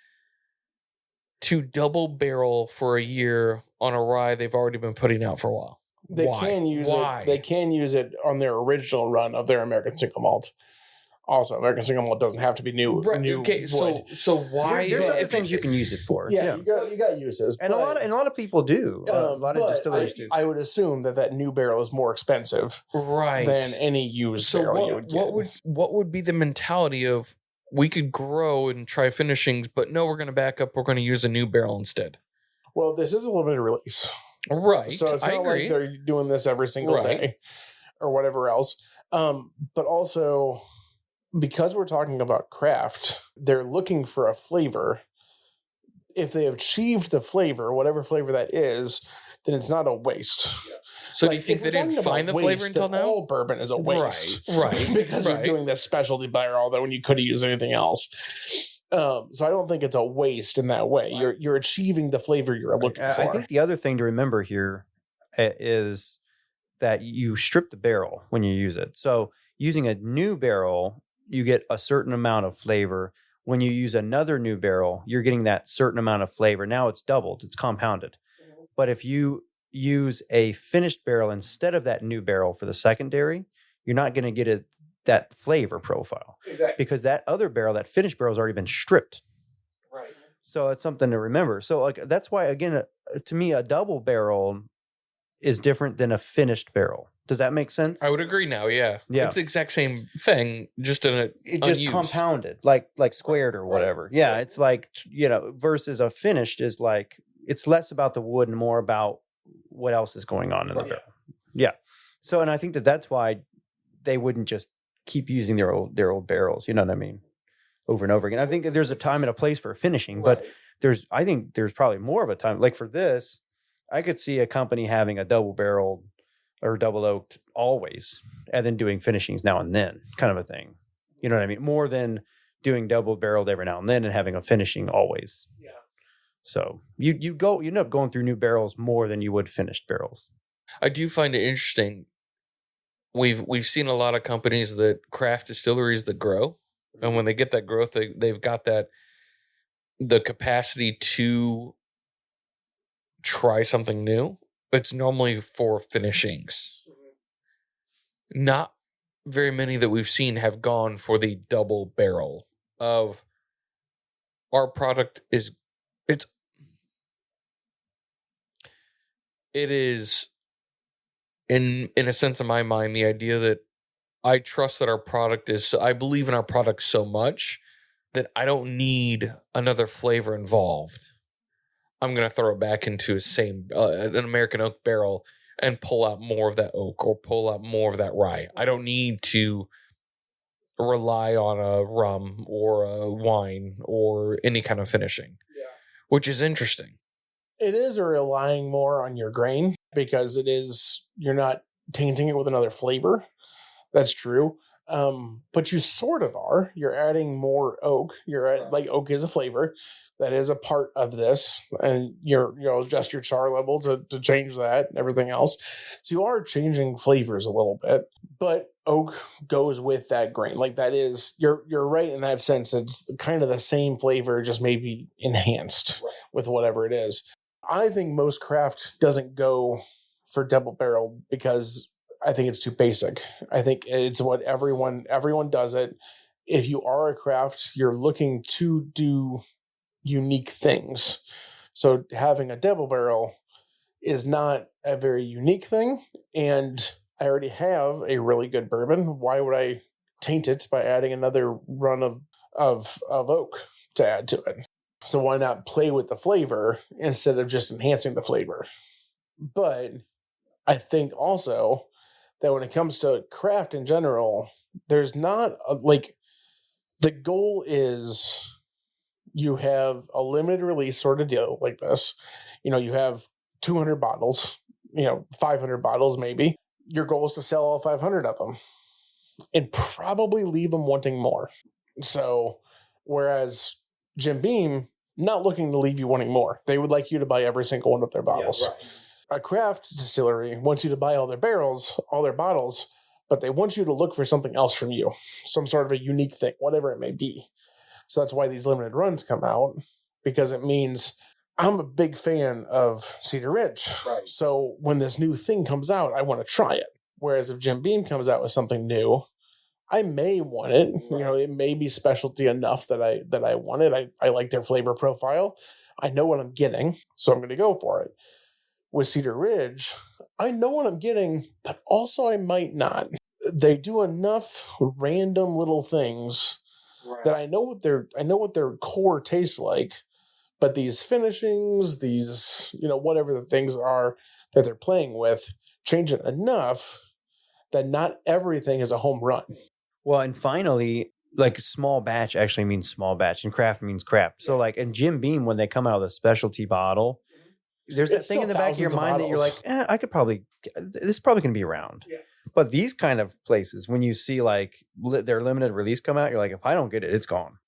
to double barrel for a year on a rye they've already been putting out for a while. They Why? can use Why? it. They can use it on their original run of their American single malt. Also, American single malt doesn't have to be new. Right, New okay, wood. so why? There's other if- things you can use it for. Yeah, you got uses, And a lot of people do. A lot of but distilleries do. I would assume that new barrel is more expensive right than any used so barrel you what, would get. what would be the mentality of we could grow and try finishings, but no, we're going to back up. We're going to use a new barrel instead. Well, this is a limited release, Right. so it's I not agree. like they're doing this every single Right. day or whatever else. But also, because we're talking about craft, they're looking for a flavor. If they have achieved the flavor, whatever flavor that is, then it's not a waste. So do you Like, think if they we're didn't talking find the about flavor waste, until then now? all bourbon is a waste. Right. Because you're right. doing this specialty barrel that when you could have used anything else. So I don't think it's a waste in that way. You're achieving the flavor you're looking for. I think the other thing to remember here is that you strip the barrel when you use it. So using a new barrel, you get a certain amount of flavor. When you use another new barrel, you're getting that certain amount of flavor. Now it's doubled, it's compounded. But if you use a finished barrel instead of that new barrel for the secondary, you're not going to get that flavor profile. Exactly. Because that other barrel, that finished barrel, has already been stripped. Right. So it's something to remember. So like that's why, again, to me, a double barrel is different than a finished barrel. Does that make sense? I would agree now. Yeah. Yeah. It's the exact same thing, just in a It just unused. compounded, like squared or whatever. Yeah, it's like, versus a finished is like, it's less about the wood and more about what else is going on in the barrel. Yeah. So, and I think that's why they wouldn't just keep using their old barrels. You know what I mean? Over and over again. I think there's a time and a place for finishing, but I think there's probably more of a time. Like for this, I could see a company having a double barreled or double oaked always, and then doing finishings now and then, kind of a thing. You know what I mean? More than doing double barreled every now and then and having a finishing always. Yeah. So you end up going through new barrels more than you would finished barrels. I do find it interesting. We've seen a lot of companies that craft distilleries that grow, and when they get that growth, they've got the capacity to try something new. It's normally for finishings. Not very many that we've seen have gone for the double barrel of our product it is in a sense, in my mind, the idea that I trust that our product I believe in our product so much that I don't need another flavor involved. I'm going to throw it back into an American oak barrel and pull out more of that oak or pull out more of that rye. I don't need to rely on a rum or a wine or any kind of finishing, which is interesting. It is relying more on your grain because you're not tainting it with another flavor. That's true. But you sort of are. You're adding more oak. Like oak is a flavor that is a part of this, and adjust your char level to change that and everything else. So you are changing flavors a little bit, but oak goes with that grain. Like that is you're right in that sense. It's kind of the same flavor, just maybe enhanced with whatever it is. I think most craft doesn't go for double barrel because I think it's too basic. I think it's what everyone does it. If you are a craft, you're looking to do unique things. So having a double barrel is not a very unique thing. And I already have a really good bourbon. Why would I taint it by adding another run of oak to add to it? So why not play with the flavor instead of just enhancing the flavor? But I think also that when it comes to craft in general, there's not the goal is you have a limited release sort of deal like this. You have 200 bottles, 500 bottles maybe. Your goal is to sell all 500 of them and probably leave them wanting more. So whereas Jim Beam not looking to leave you wanting more. They would like you to buy every single one of their bottles. A craft distillery wants you to buy all their barrels, all their bottles, but they want you to look for something else from you, some sort of a unique thing, whatever it may be. So that's why these limited runs come out, because it means I'm a big fan of Cedar Ridge. Right. So when this new thing comes out, I want to try it. Whereas if Jim Beam comes out with something new, I may want it. You know, it may be specialty enough that I want it. I like their flavor profile. I know what I'm getting, so I'm going to go for it. With Cedar Ridge, I know what I'm getting, but also I might not. They do enough random little things that I know what their core tastes like, but these finishings, these, you know, whatever the things are that they're playing with, change it enough that not everything is a home run. Well, and finally, like small batch actually means small batch, and craft means craft. So like in Jim Beam, when they come out with a specialty bottle, there's that It's thing in still the back of your thousands of mind that you're like, bottles. I could probably, this is probably going to be around. Yeah. But these kind of places, when you see like their limited release come out, you're like, if I don't get it, it's gone.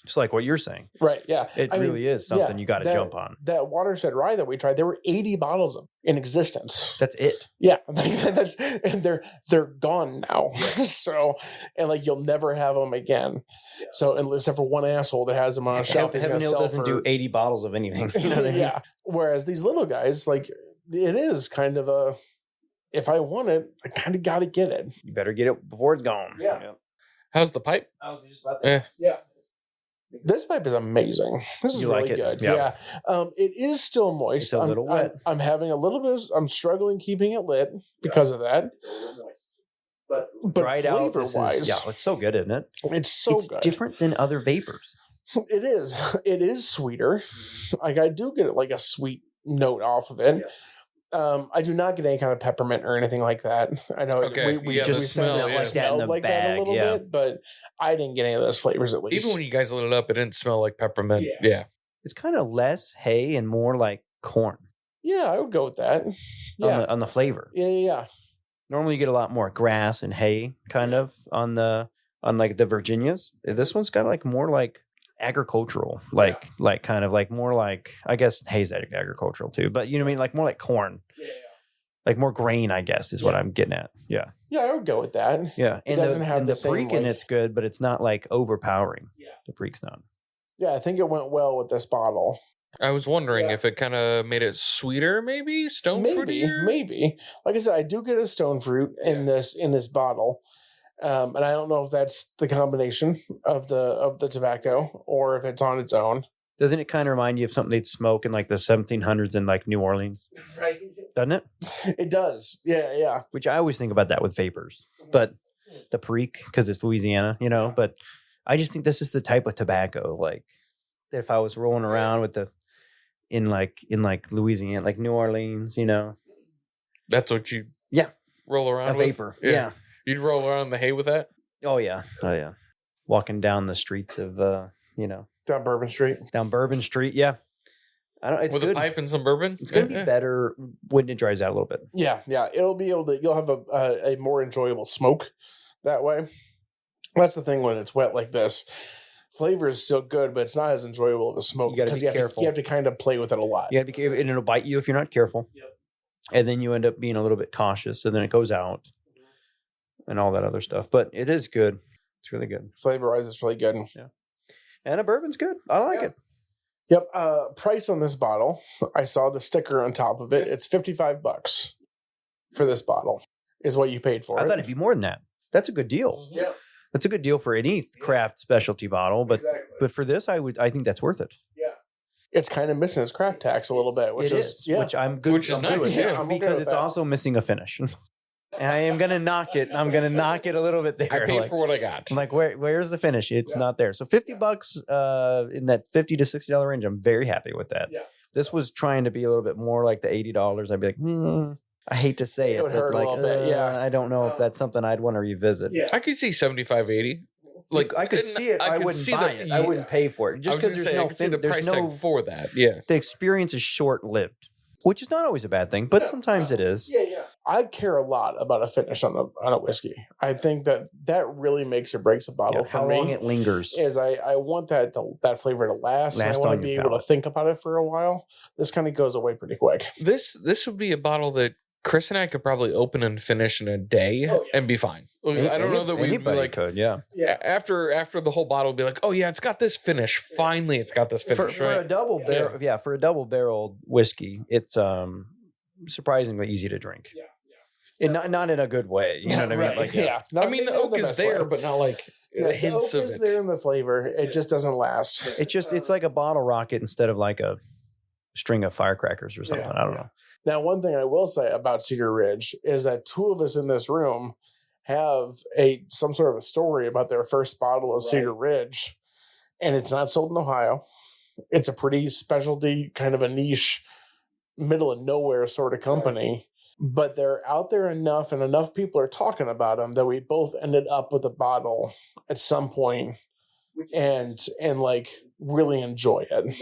Just like what you're saying. Right, yeah. It really is something you got to jump on. That Watershed Rye that we tried, there were 80 bottles of in existence. That's it. Yeah, that's and they're gone now. So, and like you'll never have them again. Yeah. So, except for one asshole that has them on a shelf, he's Heaven gonna Hill sell doesn't do 80 bottles of anything. You know what I mean? Yeah. Whereas these little guys, like it is kind of a, if I want it, I kind of got to get it. You better get it before it's gone. Yeah. How's the pipe? I was just about to. Yeah. This pipe is amazing. This is You really like it? good. Yeah. It is still moist. It's a little wet. I'm having a little bit. I'm struggling keeping it lit because of that. But Dried out, flavor wise, it's so good, isn't it? it's so it's good. different than other vapors. It is. It is sweeter. Like I do get like a sweet note off of it. I do not get any kind of peppermint or anything like that. I know Okay, we yeah, just the smelled smell, yeah. smelled like that a little bit, but I didn't get any of those flavors at least. Even when you guys lit it up, it didn't smell like peppermint. Yeah. It's kind of less hay and more like corn yeah, I would go with that. Yeah, on the flavor. yeah. Normally you get a lot more grass and hay kind of on like the Virginias. This one's got like more like agricultural, like kind of like more like, I guess hay's agricultural too, but you know what I mean, like more like corn. Like more grain, I guess, is what I'm getting at. Yeah. Yeah, I would go with that. Yeah. It doesn't have the same, Preak in like- it's good, but it's not like overpowering. Yeah. The Preak's not. Yeah, I think it went well with this bottle. I was wondering Yeah. if it kind of made it sweeter, maybe stone fruitier. Maybe. Like I said, I do get a stone fruit in this bottle. And I don't know if that's the combination of the tobacco or if it's on its own. Doesn't it kind of remind you of something they'd smoke in like the 1700s in like New Orleans? Right. Doesn't it? It does. Yeah. Which I always think about that with vapors. But the Preak, because it's Louisiana, you know, but I just think this is the type of tobacco, like if I was rolling around with in like Louisiana, like New Orleans, you know. That's what you roll around A with? vapor. Yeah. You'd roll around in the hay with that? Oh yeah. Walking down the streets of Down Bourbon Street. down Bourbon Street. Yeah. I don't. It's with good. a pipe and some bourbon? It's going to be better when it dries out a little bit. Yeah. You'll have a more enjoyable smoke that way. That's the thing when it's wet like this. Flavor is still good, but it's not as enjoyable of a smoke. You gotta because be careful. You have to kind of play with it a lot. Yeah, because and it'll bite you if you're not careful. Yep. And then you end up being a little bit cautious, and then it goes out, and all that other stuff. But it is good. It's really good. Flavor wise, it's really good. And a bourbon's good. I like it. Yep. Price on this bottle. I saw the sticker on top of it. It's $55 for this bottle. Is what you paid for I it. thought it'd be more than that. That's a good deal. Yeah. That's a good deal for any craft specialty bottle, but Exactly. but for this, I think that's worth it. Yeah. It's kind of missing its craft tax a little bit, which It is yeah. which I'm good. Which is I'm good nice, with yeah. it, I'm okay because with it's that. also missing a finish. And I am gonna knock it. I'm gonna knock it a little bit there. I paid like, for what I got. I'm like, where's the finish? It's not there. So $50 in that $50 to $60 range. I'm very happy with that. Yeah. This was trying to be a little bit more like the $80. I'd be like, I hate to say It it, would but hurt a like, little bit, yeah. I don't know if that's something I'd want to revisit. Yeah. I could see 75, 80. Like I could and see it. I could wouldn't see buy it. I wouldn't pay for it I just was gonna because say, I there's could see the no price there's no tag for that. Yeah. the experience is short lived. which is not always a bad thing, but sometimes it is. Yeah. I care a lot about a finish on a whiskey. I think that really makes or breaks a bottle for How me. long it lingers. Is I want that flavor to last and I want to be able to think about it for a while. This kind of goes away pretty quick. This would be a bottle that Chris and I could probably open and finish in a day and be fine. I don't know that we'd be like, could, after the whole bottle, be like, oh yeah, it's got this finish. Finally, it's got this finish. For a double barrel, for a double barreled whiskey, it's surprisingly easy to drink. Not in a good way. You know what I mean? Like, Not, I mean, the oak is there, but not like the hints oak of is it. there in the flavor. It just doesn't last. It's like a bottle rocket instead of like a string of firecrackers or something. I don't know. Now, one thing I will say about Cedar Ridge is that two of us in this room have some sort of a story about their first bottle of Cedar Ridge, and it's not sold in Ohio. It's a pretty specialty, kind of a niche, middle of nowhere sort of company. But they're out there enough, and enough people are talking about them that we both ended up with a bottle at some point, and like really enjoy it,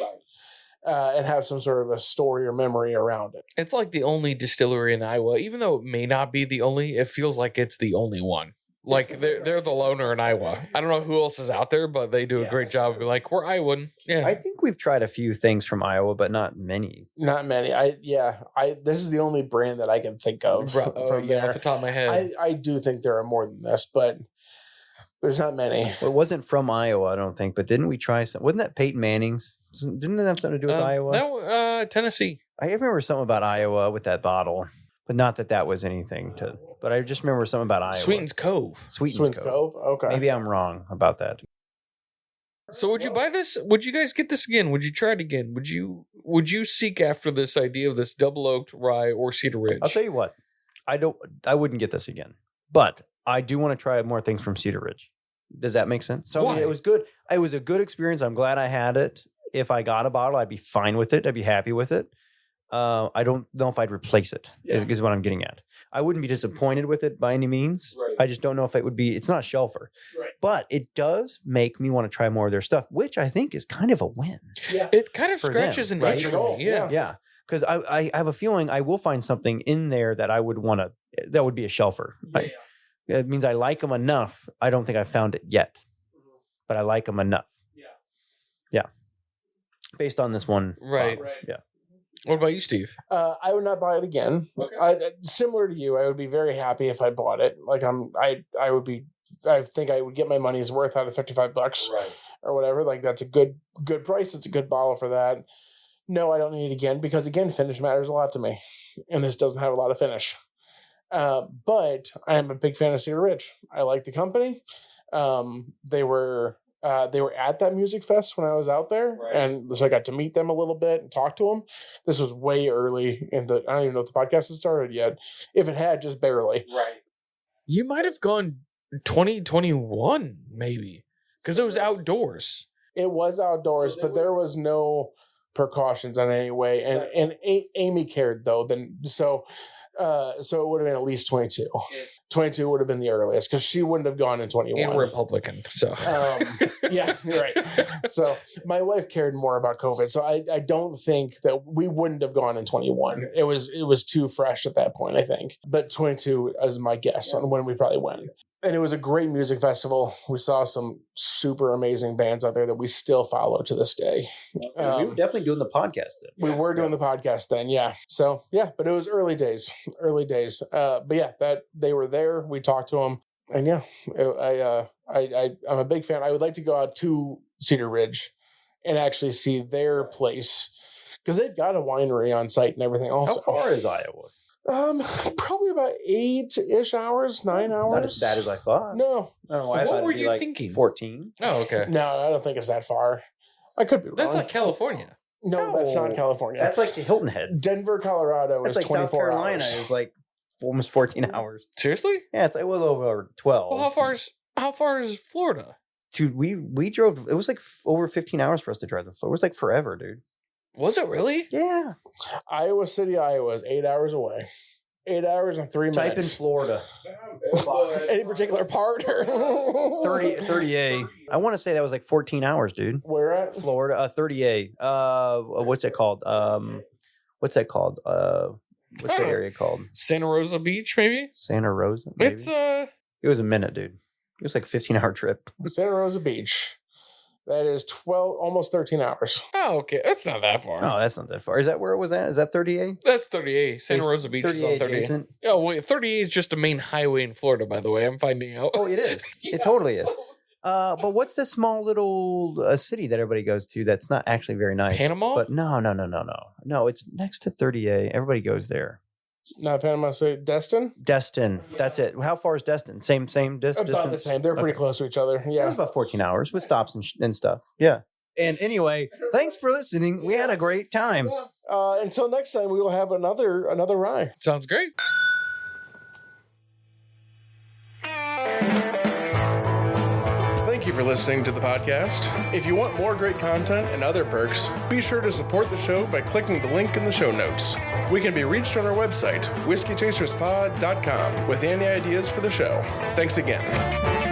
and have some sort of a story or memory around it. It's like the only distillery in Iowa, even though it may not be the only. It feels like it's the only one. Like they're the loner in Iowa. I don't know who else is out there, but they do a great job of being like, we're Iowan. Yeah. I think we've tried a few things from Iowa, but not many. Not many. This is the only brand that I can think of from there. Off the top of my head. I do think there are more than this, but there's not many. Well, it wasn't from Iowa, I don't think, but didn't we try some? Wasn't that Peyton Manning's? Didn't that have something to do with Iowa? No, Tennessee. I remember something about Iowa with that bottle, but not that was anything to. But I just remember something about Iowa. Sweetens Cove. Sweetens Cove. Okay. Maybe I'm wrong about that. So would you buy this? Would you guys get this again? Would you try it again? Would you seek after this idea of this double oaked rye or Cedar Ridge? I'll tell you what. I wouldn't get this again. But I do want to try more things from Cedar Ridge. Does that make sense? So I mean, it was good. It was a good experience. I'm glad I had it. If I got a bottle, I'd be fine with it. I'd be happy with it. I don't know if I'd replace it, is what I'm getting at. I wouldn't be disappointed with it by any means. Right. I just don't know if it would be, it's not a shelfer. Right. But it does make me want to try more of their stuff, which I think is kind of a win. Yeah. It kind of for scratches them, an right? itch for me. Yeah. Yeah. Because I have a feeling I will find something in there that I would want to, that would be a shelfer. It means I like them enough. I don't think I found it yet, but I like them enough. Yeah. Based on this one. Right. Yeah. What about you, Steve? I would not buy it again. Okay. Similar to you, I would be very happy if I bought it. Like I think I would get my money's worth out of $55 or whatever. Like that's a good price. It's a good bottle for that. No, I don't need it again because again, finish matters a lot to me, and this doesn't have a lot of finish. But I am a big fan of Cedar Ridge. I like the company. They were at that music fest when I was out there, and so I got to meet them a little bit and talk to them. This was way early I don't even know if the podcast has started yet. If it had, just barely. Right. You might have gone 2021, maybe, because it was outdoors. It was outdoors, but there was no precautions in any way. And Amy cared though. So it would have been at least 22. 22 would have been the earliest because she wouldn't have gone in 21. And Republican, so. Yeah, you're right. So my wife cared more about COVID. So I don't think that we wouldn't have gone in 21. It was too fresh at that point, I think. But 22 is my guess on when we probably went. And it was a great music festival. We saw some super amazing bands out there that we still follow to this day. We were definitely doing the podcast then. We were doing the podcast then, yeah. So, yeah, but it was early days. But yeah, that they were there. We talked to them. And yeah, I'm a big fan. I would like to go out to Cedar Ridge and actually see their place because they've got a winery on site and everything also. How far is Iowa? Probably about 8-ish hours, 9 hours. Not as bad as I thought. No. Oh, What were you thinking? 14. Oh, okay. No, I don't think it's that far. I could be wrong. That's like California. No, that's not California. That's like Hilton Head. Denver, Colorado That's is like 24 South Carolina hours. is like almost 14 hours. Seriously? Yeah, it's like well over 12. Well, how far is Florida? Dude, we drove. It was like over 15 hours for us to drive this. So it was like forever, dude. Was it really? Yeah. Iowa City, Iowa is 8 hours away. 8 hours and 3 Type in minutes. Florida. Any particular part? Or 30A. I want to say that was like 14 hours, dude. Where at? Florida, 30A. What's it called? what's that called? What's the area called? Santa Rosa Beach, maybe? Santa Rosa. Maybe? It's It was a minute, dude. It was like a 15-hour trip. Santa Rosa Beach. That is 12, almost 13 hours. Oh, okay. That's not that far. Oh, that's not that far. Is that where it was at? Is that 38? That's 38. Santa Rosa Beach is on 38. Adjacent? Oh, wait. 38 is just a main highway in Florida, by the way. I'm finding out. Oh, it is. It totally is. But what's the small little city that everybody goes to that's not actually very nice? Panama? But no. No, it's next to 38. Everybody goes there. Not Panama City. Destin? Destin. That's it. How far is Destin? Same distance? About the same. They're pretty Okay. close to each other. It was Yeah. about 14 hours with stops and stuff. Yeah. And anyway, thanks for listening. We had a great time. Until next time, we will have another rye. Sounds great. Thank you for listening to the podcast. If you want more great content and other perks, be sure to support the show by clicking the link in the show notes. We can be reached on our website, whiskeychaserspod.com, with any ideas for the show. Thanks again.